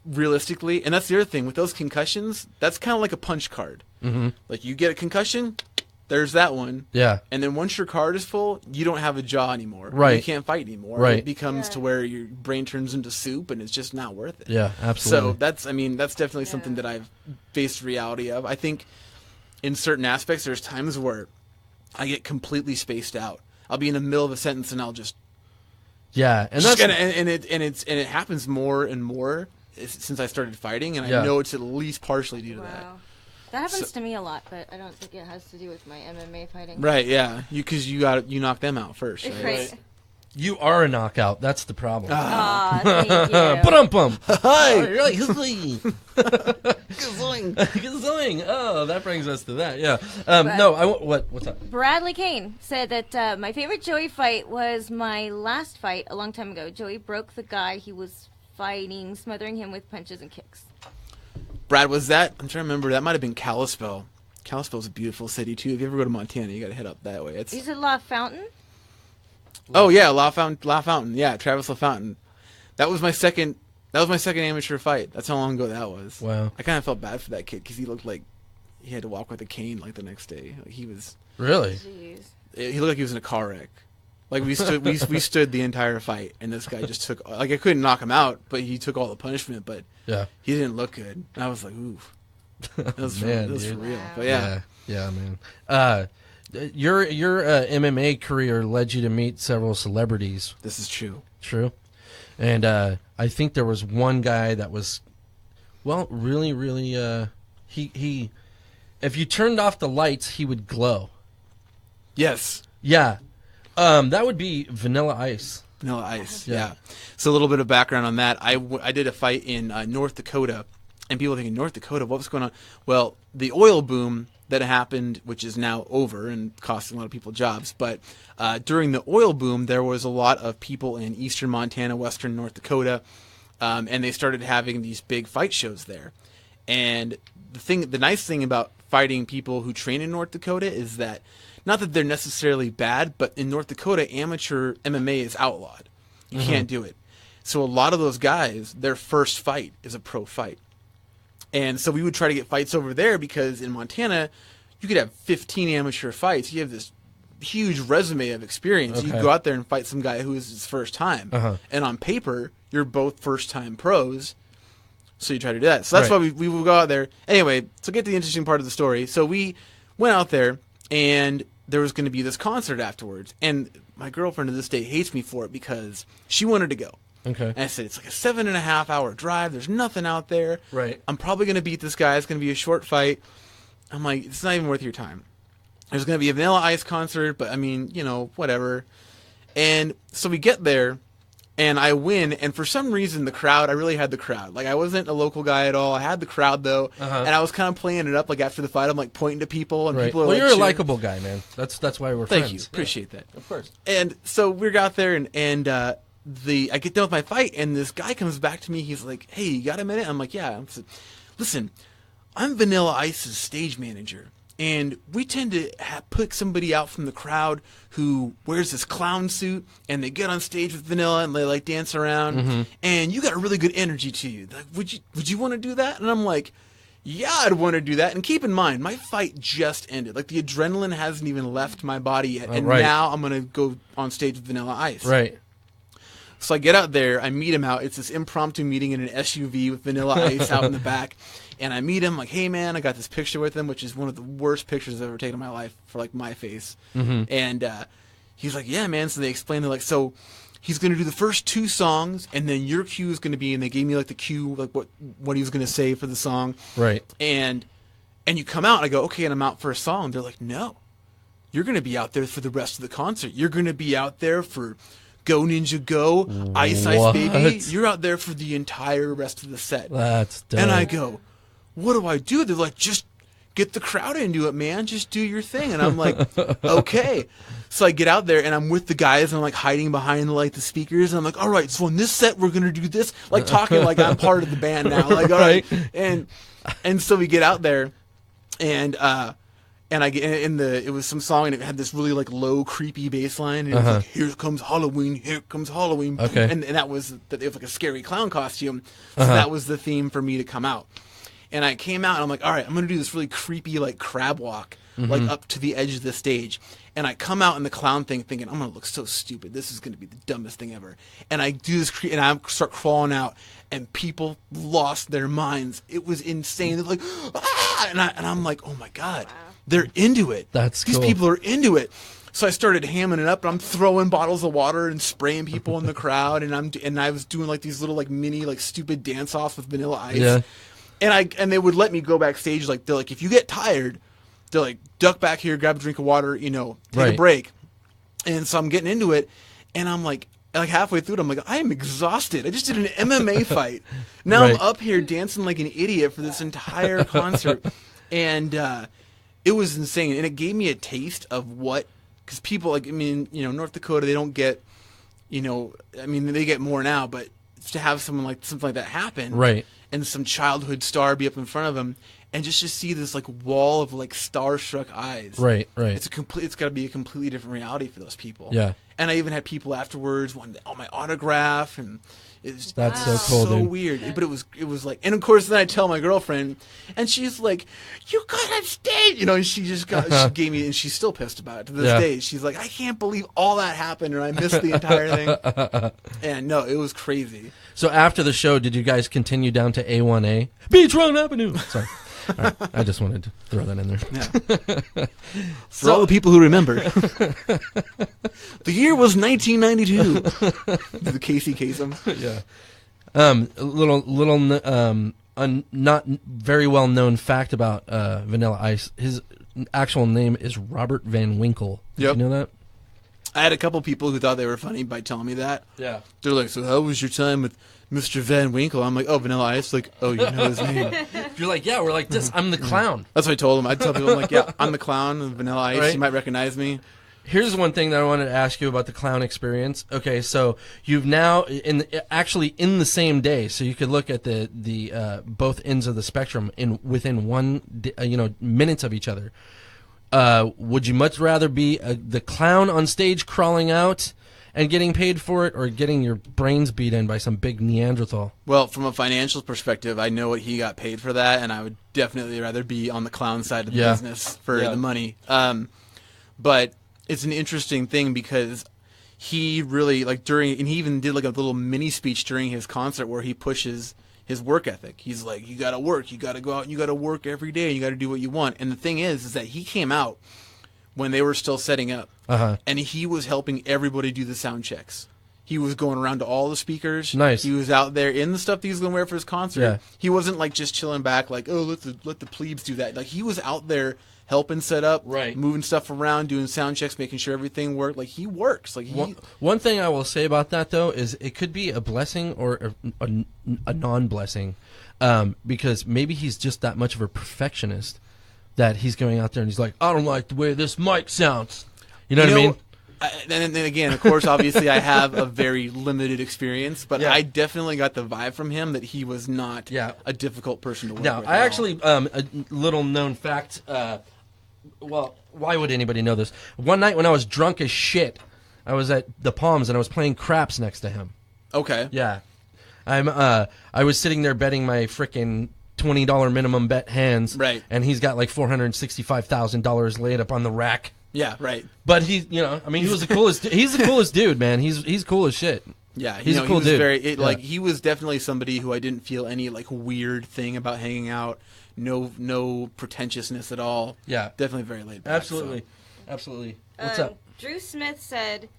realistically, and that's the other thing with those concussions, that's kind of like a punch card. Mm-hmm. Like you get a concussion. There's that one. Yeah. And then once your card is full, you don't have a jaw anymore. Right. You can't fight anymore. Right. It becomes to where your brain turns into soup and it's just not worth it. Yeah, absolutely. So that's definitely something that I've faced reality of. I think in certain aspects, there's times where I get completely spaced out. I'll be in the middle of a sentence and I'll just. Yeah. And just that's. it happens more and more since I started fighting. And I know it's at least partially due to that. That happens to me a lot, but I don't think it has to do with my MMA fighting. Right, yeah. Because you knock them out first, right? You are a knockout. That's the problem. Thank you. Ba-dum-bum. Hi. Gazoing. Oh, that brings us to that. Yeah. What's up? Bradley Kane said that my favorite Joey fight was my last fight a long time ago. Joey broke the guy he was fighting, smothering him with punches and kicks. Brad, was that? I'm trying to remember. That might have been Kalispell. Kalispell's a beautiful city too. If you ever go to Montana, you got to head up that way. Is it La Fountain? Oh yeah, La Fountain. Yeah, Travis La Fountain. That was my second amateur fight. That's how long ago that was. Wow. I kind of felt bad for that kid because he looked like he had to walk with a cane like the next day. Like he was. Really? Jeez. He looked like he was in a car wreck. Like we stood the entire fight, and this guy just took. Like I couldn't knock him out, but he took all the punishment. But he didn't look good. And I was like, ooh, that was for real. But yeah, man. Your MMA career led you to meet several celebrities. This is true. True, and I think there was one guy that was, well, really, he, if you turned off the lights, he would glow. Yes. Yeah. That would be Vanilla Ice. Vanilla Ice, yeah. So a little bit of background on that. I did a fight in North Dakota, and people are thinking, North Dakota, what was going on? Well, the oil boom that happened, which is now over and costing a lot of people jobs, but during the oil boom, there was a lot of people in eastern Montana, western North Dakota, and they started having these big fight shows there. And the nice thing about fighting people who train in North Dakota is that not that they're necessarily bad, but in North Dakota, amateur MMA is outlawed. You can't do it. So a lot of those guys, their first fight is a pro fight. And so we would try to get fights over there because in Montana, you could have 15 amateur fights. You have this huge resume of experience. Okay. You go out there and fight some guy who is his first time. And on paper, you're both first-time pros. So you try to do that. So that's why we would go out there. Anyway, so get to the interesting part of the story. So we went out there, and there was going to be this concert afterwards. And my girlfriend to this day hates me for it because she wanted to go. Okay. And I said, it's like a 7.5-hour drive. There's nothing out there. Right. I'm probably going to beat this guy. It's going to be a short fight. I'm like, it's not even worth your time. There's going to be a Vanilla Ice concert, but I mean, whatever. And so we get there, And I win, and for some reason, I really had the crowd. Like, I wasn't a local guy at all. I had the crowd, though, and I was kind of playing it up, like, after the fight. I'm, like, pointing to people, and people are well, like, you're a likable guy, man. That's why we're friends. Thank you. Appreciate that. Of course. And so we got there, and I get done with my fight, and this guy comes back to me. He's like, hey, you got a minute? I'm like, yeah. I said, listen, I'm Vanilla Ice's stage manager. And we tend to put somebody out from the crowd who wears this clown suit, and they get on stage with Vanilla, and they like dance around, and you got a really good energy to you. Like, would you want to do that? And I'm like, yeah, I'd want to do that. And keep in mind, my fight just ended. Like, the adrenaline hasn't even left my body yet, and now I'm gonna go on stage with Vanilla Ice. Right. So I get out there, I meet him out. It's this impromptu meeting in an SUV with Vanilla Ice out in the back. And I meet him, like, hey, man, I got this picture with him, which is one of the worst pictures I've ever taken in my life for, like, my face. And he's like, yeah, man. So they explained, like, so he's going to do the first 2 songs, and then your cue is going to be, and they gave me, like, the cue, like, what he was going to say for the song. Right. And you come out, and I go, okay, and I'm out for a song. They're like, no. You're going to be out there for the rest of the concert. You're going to be out there for Go Ninja Go, Ice Ice Baby. You're out there for the entire rest of the set. That's dope. And I go, what do I do? They're like, just get the crowd into it, man. Just do your thing. And I'm like, okay. So I get out there, and I'm with the guys, and I'm like hiding behind like the speakers. And I'm like, all right, so in this set, we're going to do this. Like talking like I'm part of the band now. Like, all right. And so we get out there, and I get it was some song, and it had this really like low, creepy bass line, and it was like, here comes Halloween, here comes Halloween. Okay. And it was like a scary clown costume. So that was the theme for me to come out. And I came out, and I'm like, all right, I'm going to do this really creepy, like, crab walk, like, up to the edge of the stage. And I come out in the clown thing thinking, I'm going to look so stupid. This is going to be the dumbest thing ever. And I do this, and I start crawling out, and people lost their minds. It was insane. They're like, ah! And I'm like, oh, my God. Wow. They're into it. That's These cool. people are into it. So I started hamming it up, and I'm throwing bottles of water and spraying people in the crowd. And I was doing, like, these little, like, mini, like, stupid dance-offs with Vanilla Ice. Yeah. And they would let me go backstage. Like, they're like, if you get tired, they're like, duck back here, grab a drink of water, take a break. And so I'm getting into it, and I'm like halfway through it, I'm like, I am exhausted. I just did an MMA fight. Now I'm up here dancing like an idiot for this entire concert. And it was insane. And it gave me a taste of what, because people, like, I mean, North Dakota, they don't get, I mean, they get more now, but to have something like that happen. Right. And some childhood star be up in front of him, and just see this like wall of like starstruck eyes. Right. It's got to be a completely different reality for those people. Yeah. And I even had people afterwards wanting all my autograph, and it's so cool, so dude. weird. But it was like, and of course then I tell my girlfriend, and she's like, "You got on stage," and she gave me, and she's still pissed about it to this day. She's like, "I can't believe all that happened, and I missed the entire thing." And no, it was crazy. So after the show, did you guys continue down to A1A? Beach Run Avenue. Sorry. All right. I just wanted to throw that in there. Yeah. For all the people who remember. The year was 1992. The Casey Kasem. Yeah. Not very well known fact about Vanilla Ice. His actual name is Robert Van Winkle. Did you know that? I had a couple people who thought they were funny by telling me that. Yeah. They're like, so how was your time with Mr. Van Winkle? I'm like, oh, Vanilla Ice. Like, oh, you know his name. You're like, yeah, we're like this. I'm the clown. That's what I told them. I'd tell people, I'm like, yeah, I'm the clown of Vanilla Ice. Right. You might recognize me. Here's one thing that I wanted to ask you about the clown experience. Okay, so you've now actually in the same day, so you could look at the both ends of the spectrum within minutes of each other. Would you much rather be the clown on stage crawling out and getting paid for it, or getting your brains beat in by some big Neanderthal? Well, from a financial perspective, I know what he got paid for that, and I would definitely rather be on the clown side of the business for the money. But it's an interesting thing because he really, like, and he even did like a little mini speech during his concert where he pushes his work ethic. He's like, you got to work, you got to go out and you got to work every day, you got to do what you want. And the thing is that he came out when they were still setting up, and he was helping everybody do the sound checks. He was going around to all the speakers. Nice. He was out there in the stuff that he was going to wear for his concert. Yeah. He wasn't like just chilling back like, oh, let the plebes do that. Like, he was out there helping set up, right, moving stuff around, doing sound checks, making sure everything worked. Like, he works. Like, one thing I will say about that though is it could be a blessing or a non-blessing, because maybe he's just that much of a perfectionist that he's going out there and he's like, I don't like the way this mic sounds. You know what I mean? And then again, of course, obviously, I have a very limited experience, but I definitely got the vibe from him that he was not a difficult person to work with. I actually, a little known fact, well, why would anybody know this? One night when I was drunk as shit, I was at the Palms and I was playing craps next to him. Okay. Yeah. I was sitting there betting my frickin' $20 minimum bet hands. Right. And he's got like $465,000 laid up on the rack. Yeah, right. But he, you know, I mean, he was the coolest. He's the coolest dude, man. He's cool as shit. Yeah, he's a cool dude. Like, he was definitely somebody who I didn't feel any like weird thing about hanging out. No pretentiousness at all. Yeah, definitely very laid back. Absolutely, so. Absolutely. What's up? Drew Smith said,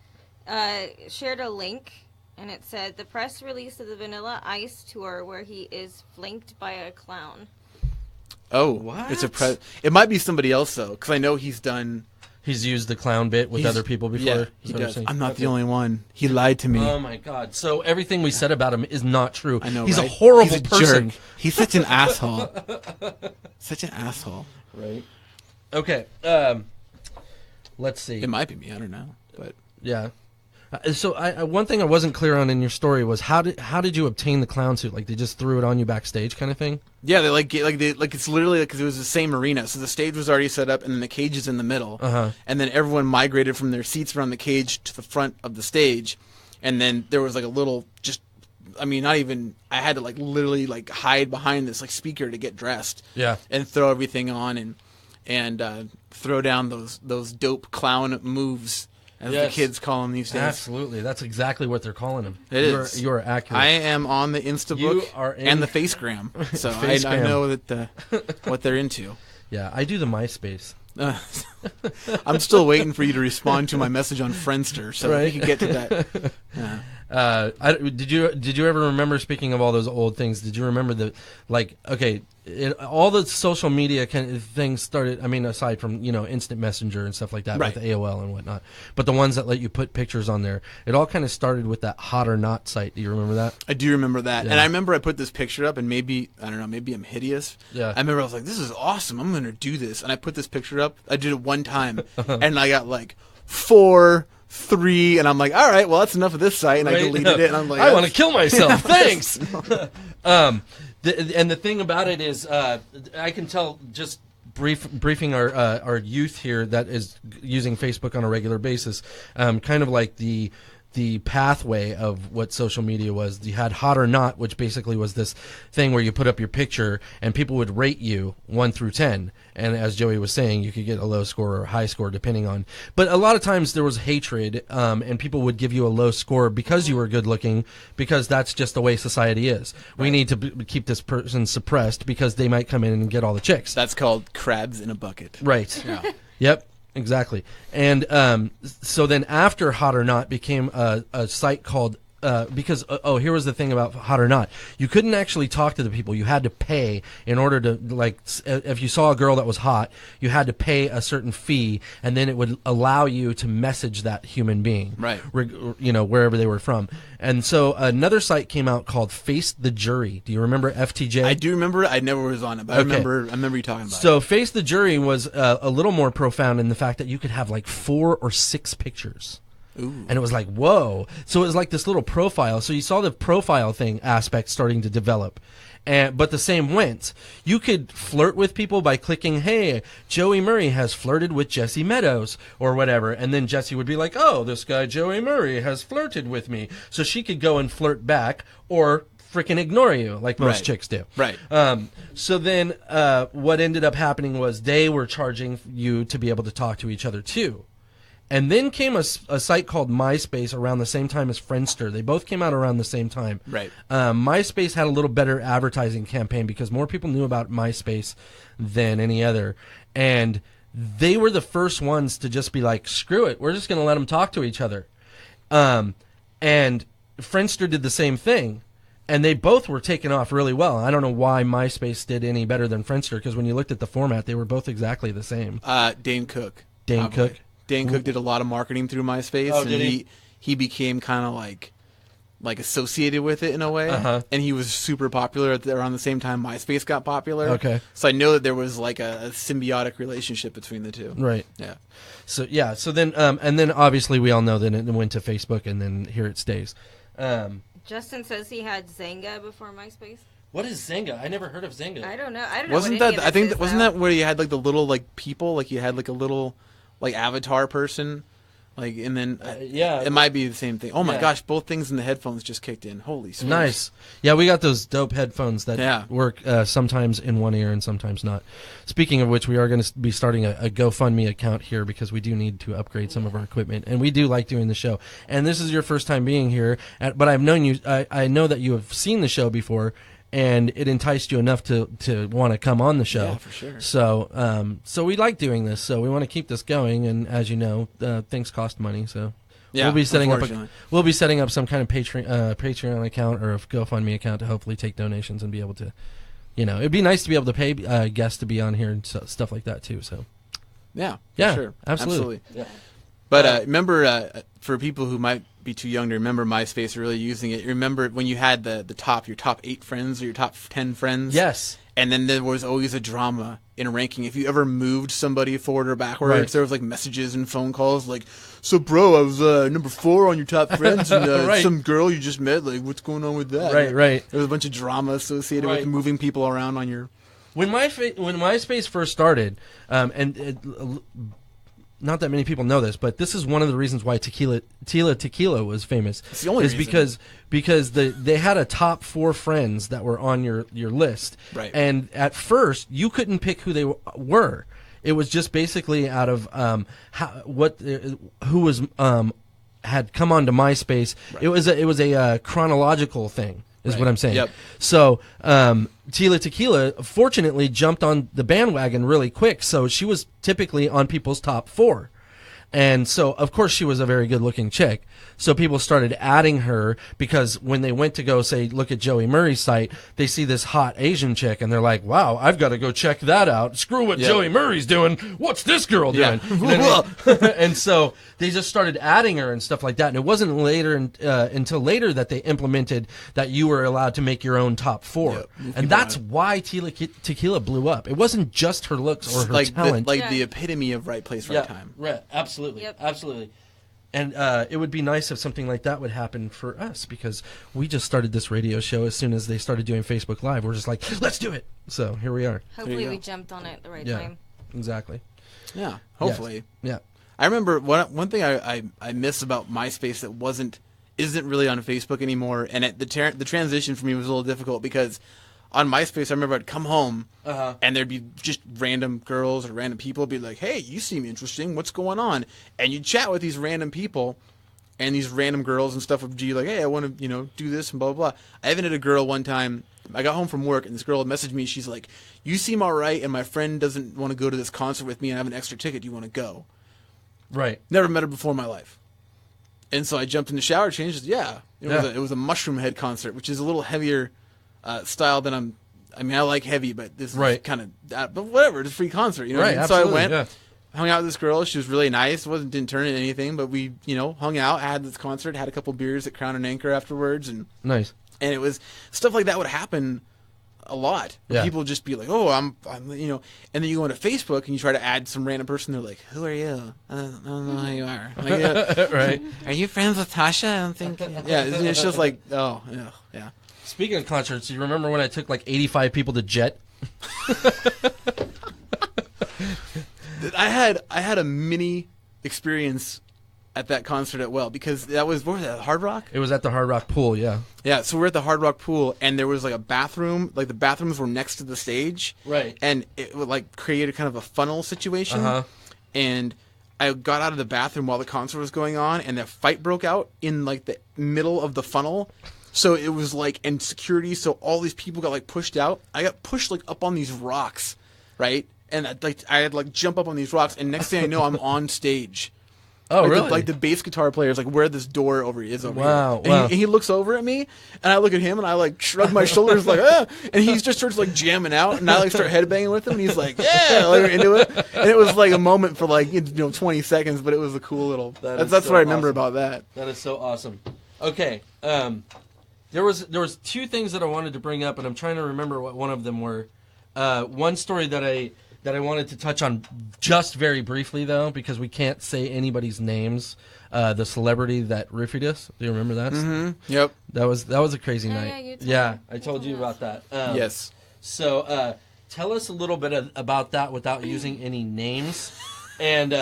shared a link, and it said the press release of the Vanilla Ice tour where he is flanked by a clown. Oh, what? It might be somebody else though, because I know he's used the clown bit with other people before. Yeah, he does. I'm not the only one. He lied to me. Oh my god! So everything we said about him is not true. I know. He's right? a horrible he's a person. Jerk. He's such an asshole. Such an asshole. Right. Okay. Let's see. It might be me. I don't know. But yeah. So one thing I wasn't clear on in your story was how did you obtain the clown suit? Like, they just threw it on you backstage, kind of thing? Yeah, they it's literally because it was the same arena. So the stage was already set up, and then the cage is in the middle, and then everyone migrated from their seats around the cage to the front of the stage, and then there was like a little I had to like literally like hide behind this like speaker to get dressed, and throw everything on and throw down those dope clown moves. As the kids call them these days. Absolutely. That's exactly what they're calling them. You are accurate. I am on the Instabook and the Facegram. So I know that what they're into. Yeah, I do the MySpace. I'm still waiting for you to respond to my message on Friendster so we can get to that. Yeah. Did you ever remember, speaking of all those old things, did you remember all the social media kind of things started, I mean, aside from, instant messenger and stuff like that, with AOL and whatnot, but the ones that let you put pictures on there, it all kind of started with that Hot or Not site. Do you remember that? I do remember that. Yeah. And I remember I put this picture up, and maybe I'm hideous. Yeah. I remember I was like, this is awesome. I'm going to do this. And I put this picture up. I did it one time, and I got like 4, 3, and I'm like, all right, well, that's enough of this site, and I deleted it, and I'm like, I want to kill myself. Thanks. And the thing about it is, I can tell just briefing our youth here that is using Facebook on a regular basis, kind of like the pathway of what social media was. You had Hot or Not, which basically was this thing where you put up your picture and people would rate you 1 through 10. And as Joey was saying, you could get a low score or a high score depending on. But a lot of times there was hatred, and people would give you a low score because you were good looking, because that's just the way society is. Right. We need to keep this person suppressed because they might come in and get all the chicks. That's called crabs in a bucket. Right. Yeah. Yep. Exactly. And so then after Hot or Not became a site called because here was the thing about Hot or Not. You couldn't actually talk to the people. You had to pay in order to, like, if you saw a girl that was hot, you had to pay a certain fee, and then it would allow you to message that human being, right? Wherever they were from. And so another site came out called Face the Jury. Do you remember FTJ? I do remember it. I never was on it, but okay. I remember you talking about it. So Face the Jury was a little more profound in the fact that you could have like 4 or 6 pictures. Ooh. And it was like, whoa. So it was like this little profile. So you saw the profile thing aspect starting to develop. But the same went. You could flirt with people by clicking, hey, Joey Murray has flirted with Jessy Meadows or whatever. And then Jessy would be like, oh, this guy Joey Murray has flirted with me. So she could go and flirt back or freaking ignore you like most chicks do. Right. So then what ended up happening was they were charging you to be able to talk to each other too. And then came a site called MySpace around the same time as Friendster. They both came out around the same time. Right. MySpace had a little better advertising campaign because more people knew about MySpace than any other. And they were the first ones to just be like, screw it, we're just going to let them talk to each other. And Friendster did the same thing. And they both were taken off really well. I don't know why MySpace did any better than Friendster, because when you looked at the format, they were both exactly the same. Dane Cook. Dane Cook? Dane Cook did a lot of marketing through MySpace. Oh, and did he? He became kind of like associated with it in a way. And he was super popular around the same time MySpace got popular. Okay. So I know that there was like a symbiotic relationship between the two. Right. Yeah. So then and then obviously we all know that it went to Facebook, and then here it stays. Justin says he had Zynga before MySpace. What is Zynga? I never heard of Zynga. I don't know. Wasn't what that? any I of think this is, wasn't though. that where you had like the little like people, like you had like a little like avatar person, like, and then yeah, it might be the same thing. Oh my Yeah. gosh, both things in the headphones just kicked in. Holy smokes. Nice. Yeah, we got those dope headphones that Yeah. work sometimes in one ear and sometimes not. Speaking of which, we are going to be starting a GoFundMe account here, because we do need to upgrade some of our equipment, and we do like doing the show. And this is your first time being here, but I've known you. I know that you have seen the show before, and it enticed you enough to want to come on the show. Yeah, for sure. So we like doing this. So we want to keep this going, and as you know, things cost money. So. Yeah, we'll be setting unfortunately. up some kind of Patreon account or a GoFundMe account to hopefully take donations and be able to, it'd be nice to be able to pay guests to be on here and stuff like that too. So Yeah, yeah, for sure. absolutely. Yeah. But remember, for people who might be too young to remember MySpace or really using it, remember when you had your top 8 friends or your top 10 friends? Yes. And then there was always a drama in ranking. If you ever moved somebody forward or backwards, Right. there was like messages and phone calls like, so bro, I was number 4 on your top friends, and Right. some girl you just met, like, what's going on with that? Right. There was a bunch of drama associated Right. with moving people around on your... When MySpace first started, not that many people know this, but this is one of the reasons why Tila Tequila was famous. It's the only is reason. because they had a top 4 friends that were on your list, Right. And at first you couldn't pick who they were. It was just basically out of who was had come onto MySpace. Right. It was a chronological thing. Is Right. what I'm saying. Yep. So Tila Tequila fortunately jumped on the bandwagon really quick, so she was typically on people's top 4. And so, of course, she was a very good-looking chick. So people started adding her because when they went to go, say, look at Joey Murray's site, they see this hot Asian chick, and they're like, wow, I've got to go check that out. Screw what Yep. Joey Murray's doing. What's this girl doing? Yeah. And so they just started adding her and stuff like that. And it wasn't until later that they implemented that you were allowed to make your own top 4. Yep. And that's why Tequila blew up. It wasn't just her looks or her like talent. the epitome of right place, right time. Right, absolutely, Yep. absolutely. And it would be nice if something like that would happen for us, because we just started this radio show as soon as they started doing Facebook Live. We're just like, let's do it. So here we are. Hopefully you we go. jumped on it at the right Yeah, time. exactly. Yeah, hopefully. Yeah. I remember one thing I miss about MySpace that isn't really on Facebook anymore, and the transition for me was a little difficult because on MySpace I remember I'd come home and there'd be just random girls or random people be like, hey, you seem interesting, what's going on? And you'd chat with these random people, and these random girls and stuff would be like, hey, I want to do this and blah blah blah. I even had a girl one time. I got home from work and this girl had messaged me. She's like, you seem all right, and my friend doesn't want to go to this concert with me, and I have an extra ticket. Do you want to go? Right. Never met her before in my life. And so I jumped in the shower, changed. It was a Mushroom Head concert, which is a little heavier style than I like heavy, but this Right. is kind of, but whatever, it's a free concert, you know. Right, what I mean? So I absolutely, went, yeah. hung out with this girl. She was really nice. Didn't turn into anything, but we, hung out, had this concert, had a couple beers at Crown and Anchor afterwards, and Nice. it was stuff like that would happen a lot. Yeah. People would just be like, oh, I'm, and then you go into Facebook and you try to add some random person. They're like, who are you? I don't know who you are. I'm like, yeah. Right. Are you friends with Tasha? I don't think. Yeah, it's just like, oh, yeah. Speaking of concerts, you remember when I took like 85 people to Jet? I had a mini experience at that concert because that was, what was that, Hard Rock? It was at the Hard Rock Pool, yeah. Yeah, so we're at the Hard Rock Pool, and there was like a bathroom, like the bathrooms were next to the stage. Right. And it would like create a kind of a funnel situation. Uh-huh. And I got out of the bathroom while the concert was going on, and a fight broke out in like the middle of the funnel. So it was like, and security, so all these people got like pushed out. I got pushed like up on these rocks, right? And I had like jump up on these rocks, and next thing I know, I'm on stage. Oh, like really? Like the bass guitar player is like where this door is over Wow, here. And he looks over at me, and I look at him, and I like shrug my shoulders like, ah, and he just starts like jamming out, and I like start headbanging with him, and he's like, yeah, like into it. And it was like a moment for like 20 seconds, but it was a cool little. That's so what I remember about that. That is so awesome. Okay, there was two things that I wanted to bring up, and I'm trying to remember what one of them were. One story that I wanted to touch on just very briefly, though, because we can't say anybody's names. The celebrity that roofied us. Do you remember that? Mm-hmm. Yep. That was a crazy night. Yeah, I told you about that. Yes. So tell us a little bit about that without using any names. And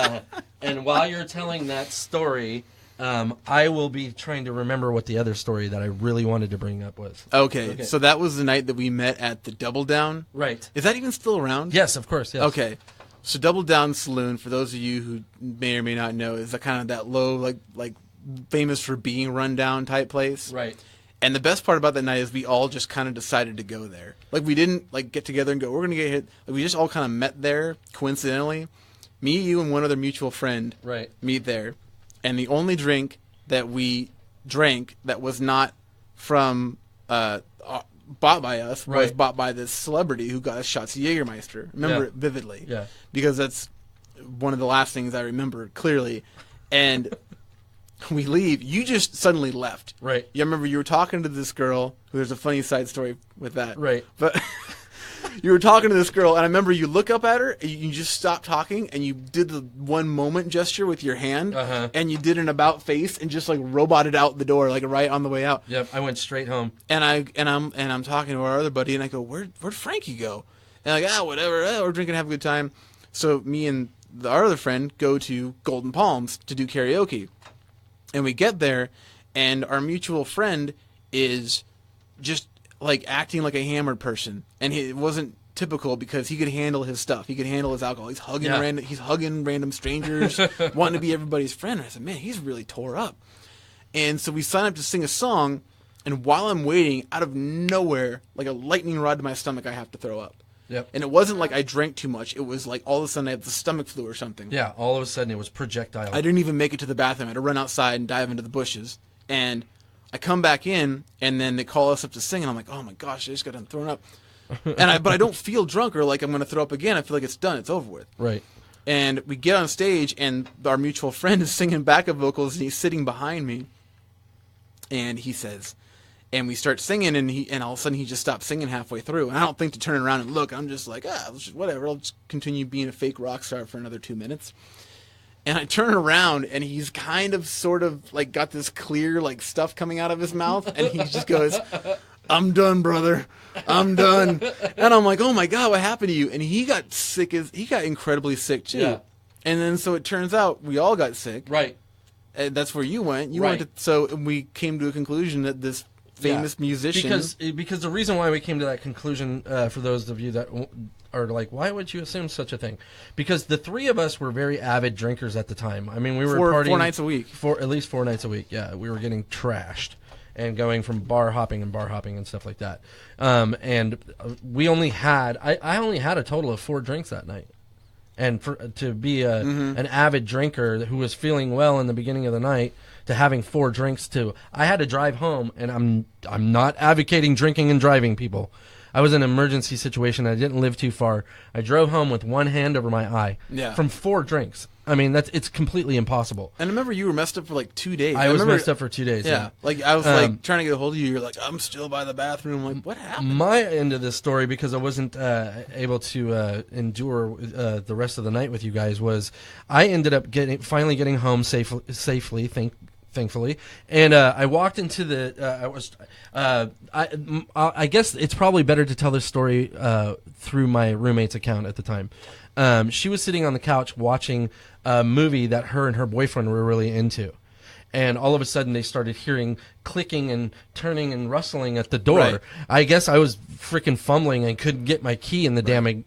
while you're telling that story, I will be trying to remember what the other story that I really wanted to bring up was. Okay, so that was the night that we met at the Double Down. Right. Is that even still around? Yes, of course. Yes. Okay, so Double Down Saloon, for those of you who may or may not know, is that low, like famous for being run down type place. Right. And the best part about that night is we all just kind of decided to go there. Like we didn't like get together and go, we're gonna get hit. Like, we just all kind of met there coincidentally. Me, you, and one other mutual friend. Right. Meet there. And the only drink that we drank that was not from bought by us was bought by this celebrity who got us shots of Jägermeister. Remember it vividly. Yeah. Because that's one of the last things I remember clearly. And we leave. You just suddenly left. Right. You remember you were talking to this girl who there's a funny side story with that. Right. But you were talking to this girl, and I remember you look up at her, and you just stopped talking, and you did the one moment gesture with your hand, and you did an about face, and just like roboted out the door, like right on the way out. Yep, I went straight home. And I'm talking to our other buddy, and I go, where'd Frankie go? And like, whatever, we're drinking, have a good time. So me and our other friend go to Golden Palms to do karaoke, and we get there, and our mutual friend is just like acting like a hammered person, and it wasn't typical because he could handle his stuff. He could handle his alcohol. He's hugging random strangers, wanting to be everybody's friend. And I said, man, he's really tore up. And so we signed up to sing a song, and while I'm waiting, out of nowhere, like a lightning rod to my stomach, I have to throw up. Yep. And it wasn't like I drank too much. It was like all of a sudden I had the stomach flu or something. Yeah, all of a sudden it was projectile. I didn't even make it to the bathroom. I had to run outside and dive into the bushes. And I come back in, and then they call us up to sing, and I'm like, oh my gosh, I just got done throwing up. But I don't feel drunk or like I'm going to throw up again. I feel like it's done. It's over with. Right. And we get on stage, and our mutual friend is singing backup vocals, and he's sitting behind me. And he says, and we start singing, and all of a sudden he just stops singing halfway through. And I don't think to turn around and look. I'm just like, whatever. I'll just continue being a fake rock star for another 2 minutes. And I turn around, and he's kind of sort of like got this clear like stuff coming out of his mouth, and he just goes, I'm done, brother. I'm done. And I'm like, oh my God, what happened to you? And he got incredibly sick too. Yeah. And then so it turns out we all got sick. Right. And that's where you went. You went so we came to a conclusion that this famous musician. Because the reason why we came to that conclusion, for those of you that are like, why would you assume such a thing? Because the three of us were very avid drinkers at the time. I mean, we were partying 4 nights a week. At least 4 nights a week. Yeah, we were getting trashed and going from bar hopping and stuff like that. And we only had I only had a total of 4 drinks that night. And to be an avid drinker who was feeling well in the beginning of the night, to having 4 drinks too, I had to drive home, and I'm not advocating drinking and driving, people. I was in an emergency situation. I didn't live too far. I drove home with one hand over my eye from 4 drinks. I mean, it's completely impossible. And I remember you were messed up for like 2 days. I was messed up for 2 days. Yeah. Like I was like trying to get a hold of you. You're like, I'm still by the bathroom. I'm like, what happened? My end of this story, because I wasn't able to endure the rest of the night with you guys, was I ended up finally getting home safely. Thankfully, and I walked into the. I guess it's probably better to tell this story through my roommate's account at the time. She was sitting on the couch watching a movie that her and her boyfriend were really into, and all of a sudden they started hearing clicking and turning and rustling at the door. Right. I guess I was freaking fumbling and couldn't get my key in the damn in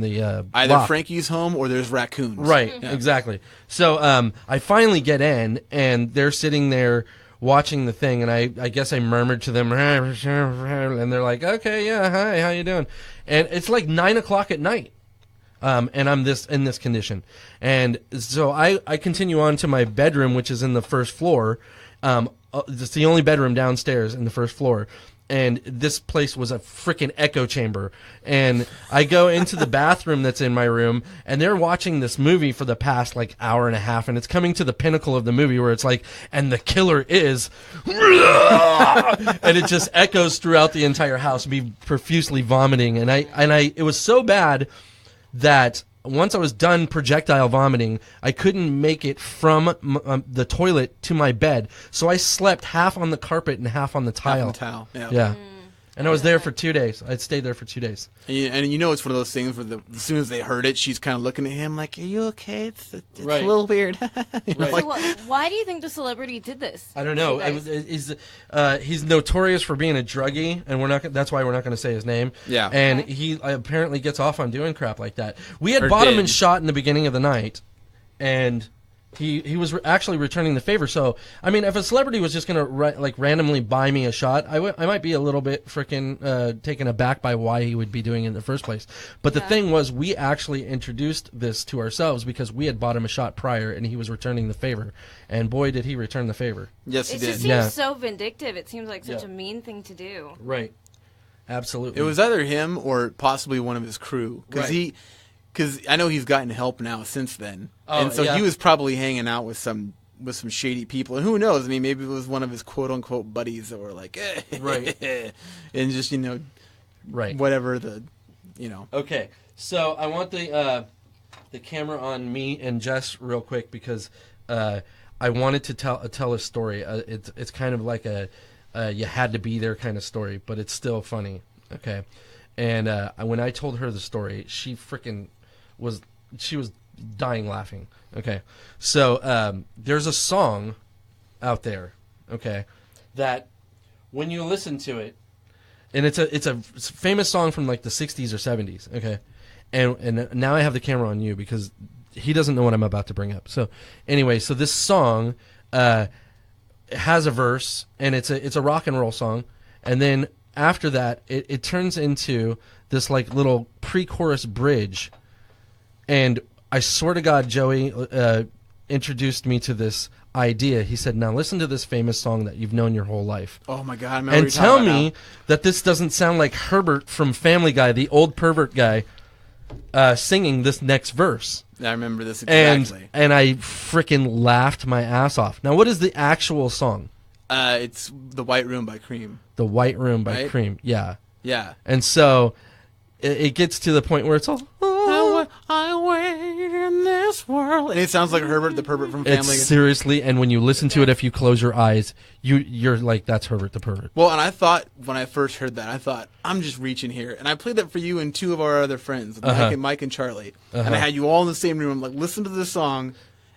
the either lock. Frankie's home or there's raccoons. Right, exactly. So I finally get in, and they're sitting there watching the thing, and I guess I murmured to them, and they're like, okay, yeah, hi, how you doing? And it's like 9 o'clock at night. and I'm in this condition. And so I continue on to my bedroom, which is in the first floor. It's the only bedroom downstairs in the first floor. And this place was a freaking echo chamber. And I go into the bathroom that's in my room, and they're watching this movie for the past like hour and a half, and it's coming to the pinnacle of the movie where it's like, and the killer is, and it just echoes throughout the entire house, me profusely vomiting. And it was so bad that once I was done projectile vomiting, I couldn't make it from the toilet to my bed. So I slept half on the carpet and half on the tile. Half on the tile, yeah. Yeah. And I was there for 2 days. I'd stayed there for 2 days. And you know it's one of those things where as soon as they heard it, she's kind of looking at him like, are you okay? It's right. a little weird. Right. So why do you think the celebrity did this? I don't know. He's notorious for being a druggie, and that's why we're not going to say his name. Yeah. And he apparently gets off on doing crap like that. We had bought him and shot in the beginning of the night, and he was actually returning the favor. So, I mean, if a celebrity was just going to randomly buy me a shot, I might be a little bit freaking taken aback by why he would be doing it in the first place. But the thing was, we actually introduced this to ourselves because we had bought him a shot prior, and he was returning the favor. And boy, did he return the favor. Yes, he did. It just seems so vindictive. It seems like such a mean thing to do. Right. Absolutely. It was either him or possibly one of his crew. Because I know he's gotten help now since then. And so he was probably hanging out with some shady people. And who knows? I mean, maybe it was one of his quote-unquote buddies that were like, right. And just, right. whatever Okay, so I want the camera on me and Jess real quick because I wanted to tell a story. It's kind of like a you had to be there kind of story, but it's still funny. Okay, and when I told her the story, she freaking was dying laughing. Okay, so there's a song out there, okay, that when you listen to it, and it's a famous song from like the 60s or 70s, okay, and now I have the camera on you because he doesn't know what I'm about to bring up. So anyway, so this song has a verse, and it's a rock and roll song, and then after that it turns into this like little pre-chorus bridge. And I swear to God, Joey introduced me to this idea. He said, now listen to this famous song that you've known your whole life. Oh, my God. And tell me that this doesn't sound like Herbert from Family Guy, the old pervert guy, singing this next verse. I remember this exactly. And I freaking laughed my ass off. Now, what is the actual song? It's The White Room by Cream. The White Room by Cream, yeah. Yeah. And so it gets to the point where it's all... I wait in this world. And it sounds like Herbert the Pervert from Family Guy. Seriously, and when you listen to it, if you close your eyes, you're like, that's Herbert the Pervert. Well, and I thought, when I first heard that, I thought, I'm just reaching here. And I played that for you and two of our other friends, Mike and Charlie. And I had you all in the same room. I'm like, listen to this song.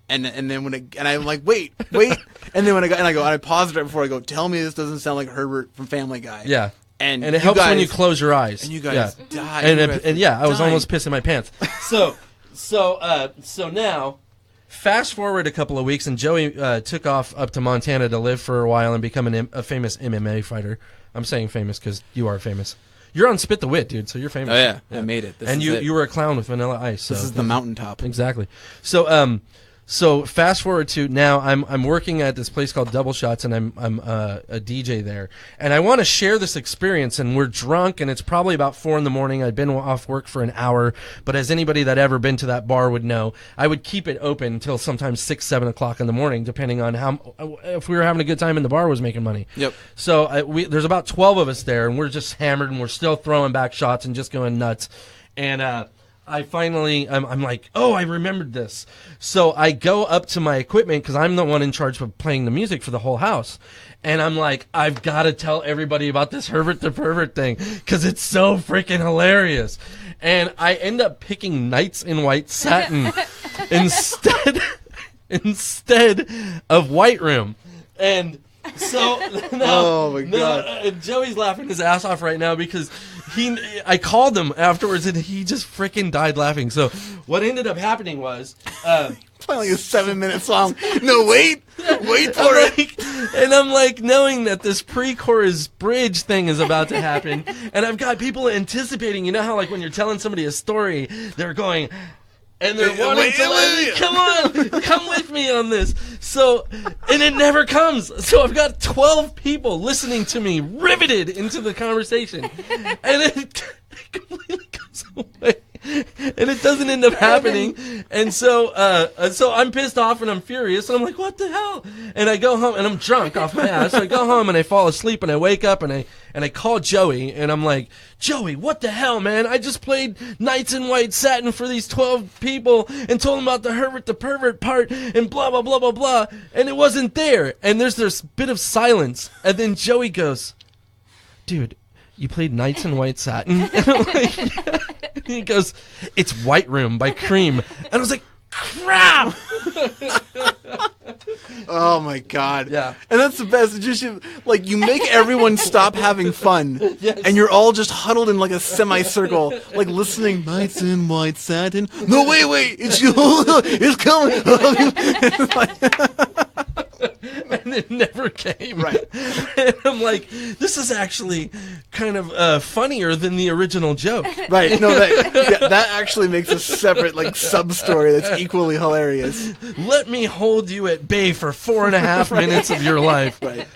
And then and I'm like, wait. And then I paused right before I go, tell me this doesn't sound like Herbert from Family Guy. Yeah. And it helps when you close your eyes. And you guys died. And I was almost pissing my pants. So now, fast forward a couple of weeks, and Joey took off up to Montana to live for a while and become a famous MMA fighter. I'm saying famous because you are famous. You're on Spit The Wit, dude, so you're famous. Oh, yeah. I made it. You were a clown with Vanilla Ice. So. This is the mountaintop. Exactly. So fast forward to now, I'm working at this place called Double Shots, and I'm a DJ there, and I want to share this experience. And we're drunk, and it's probably about 4 a.m. I'd been off work for an hour, but as anybody that ever been to that bar would know, I would keep it open until sometimes 6, 7 o'clock in the morning, depending on if we were having a good time and the bar was making money. Yep. So there's about 12 of us there, and we're just hammered, and we're still throwing back shots and just going nuts, and I finally, I'm like, oh, I remembered this. So I go up to my equipment because I'm the one in charge of playing the music for the whole house. And I'm like, I've got to tell everybody about this Herbert the Pervert thing because it's so freaking hilarious. And I end up picking Knights in White Satin instead of White Room. And so now, oh my God. Joey's laughing his ass off right now because I called him afterwards and he just freaking died laughing. So what ended up happening was playing like a 7-minute song. No, wait for it. And I'm like, knowing that this pre-chorus bridge thing is about to happen, and I've got people anticipating. You know how like when you're telling somebody a story, they're going, and they're wanting to like, come with me on this. So, and it never comes. So I've got 12 people listening to me, riveted into the conversation, and it completely goes away. And it doesn't end up happening, and so I'm pissed off and I'm furious, and I'm like, what the hell? And I go home, and I'm drunk off my ass. So I go home and I fall asleep, and I wake up and I call Joey, and I'm like, Joey, what the hell, man? I just played Knights in White Satin for these 12 people and told them about the Herbert the Pervert part and blah blah blah blah blah, and it wasn't there. And there's this bit of silence, and then Joey goes, dude, you played Knights in White Satin? And I'm like, yeah. And he goes, it's White Room by Cream. And I was like, crap! Oh my god. Yeah. And that's the best. It's just like you make everyone stop having fun. Yes. And you're all just huddled in like a semicircle, like listening Knights in White Satin. No, wait, it's you. It's coming. And it never came. Right. And I'm like, this is actually kind of funnier than the original joke. Right. No, that actually makes a separate like sub story that's equally hilarious. Let me hold you at bay for 4.5 minutes of your life. Right.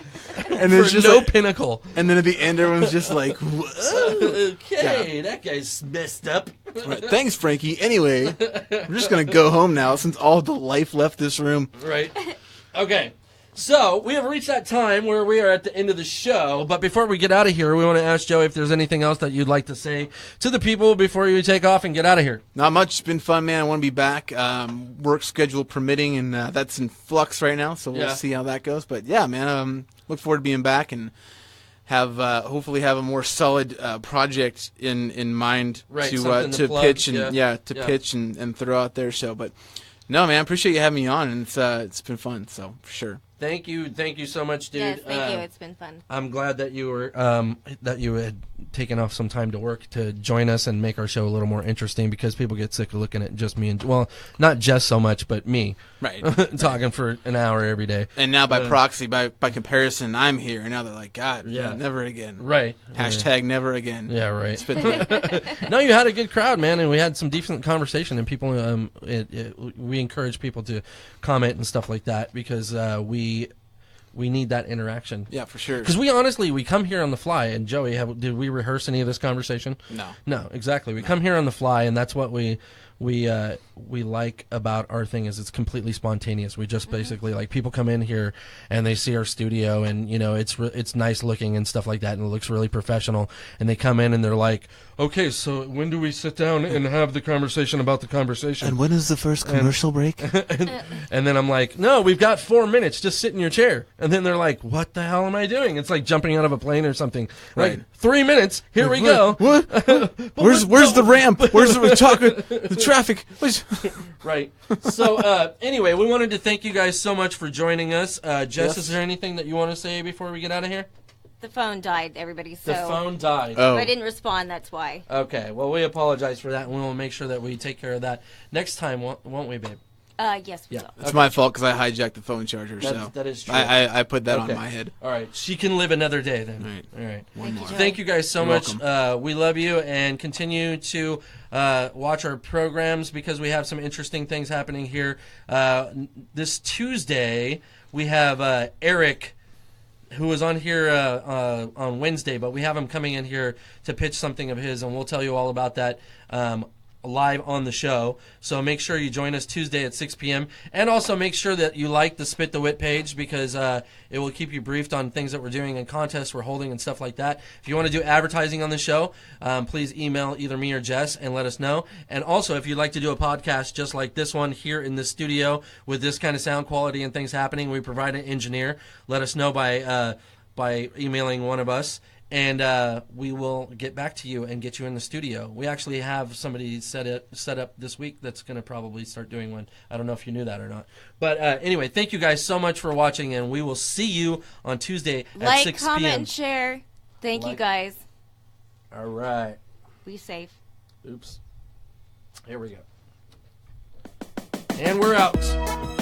And there's for just no like, pinnacle. And then at the end, everyone's just like, Okay, that guy's messed up. Right. Thanks, Frankie. Anyway, I'm just gonna go home now since all the life left this room. Right. Okay. So, we have reached that time where we are at the end of the show, but before we get out of here, we want to ask Joey if there's anything else that you'd like to say to the people before you take off and get out of here. Not much. It's been fun, man. I want to be back, work schedule permitting, and that's in flux right now, so we'll see how that goes. But yeah, man, look forward to being back and have hopefully have a more solid project in mind to pitch and pitch and throw out there. So, but no, man, I appreciate you having me on, and it's been fun. So for sure. Thank you so much, dude. Yes, thank you. It's been fun. I'm glad that you were that you had taken off some time to work to join us and make our show a little more interesting, because people get sick of looking at just me and, well, not Jess so much, but me, right, talking for an hour every day. And now by proxy, by comparison, I'm here, and now they're like, God, never again. Right. Hashtag never again. Yeah, right. Spit the Wit. No, you had a good crowd, man, and we had some decent conversation, and people, we encourage people to comment and stuff like that, because we need that interaction. Yeah, for sure. Because we come here on the fly. And Joey, did we rehearse any of this conversation? No, exactly. We come here on the fly, and that's what we like about our thing, is it's completely spontaneous. We just basically, like, people come in here and they see our studio, and it's nice looking and stuff like that, and it looks really professional. And they come in and they're like, okay, so when do we sit down and have the conversation about the conversation? And when is the first commercial break? And then I'm like, no, we've got 4 minutes. Just sit in your chair. And then they're like, what the hell am I doing? It's like jumping out of a plane or something. Right. Like, 3 minutes. Here we go. What? Where's the ramp? Where's the traffic? Right. So anyway, we wanted to thank you guys so much for joining us. Jess, is there anything that you want to say before we get out of here? The phone died, everybody. So the phone died. Oh. If I didn't respond, that's why. Okay. Well, we apologize for that, and we will make sure that we take care of that next time, won't we, babe? Yes, we will. It's my fault because I hijacked the phone charger. That is true. I put that on my head. All right. She can live another day then. All right. One more. Joey. Thank you guys so You're much. welcome. We love you, and continue to watch our programs, because we have some interesting things happening here. This Tuesday, we have Eric, who was on here on Wednesday, but we have him coming in here to pitch something of his, and we'll tell you all about that live on the show. So make sure you join us Tuesday at 6 p.m. And also make sure that you like the Spit the Wit page, because it will keep you briefed on things that we're doing and contests we're holding and stuff like that. If you want to do advertising on the show, please email either me or Jess and let us know. And also, if you'd like to do a podcast just like this one here in the studio with this kind of sound quality and things happening, we provide an engineer. Let us know by emailing one of us. And we will get back to you and get you in the studio. We actually have somebody set up this week that's going to probably start doing one. I don't know if you knew that or not. But anyway, thank you guys so much for watching, and we will see you on Tuesday at 6 p.m. Like, comment, and share. Thank you, guys. All right. Be safe. Oops. Here we go. And we're out.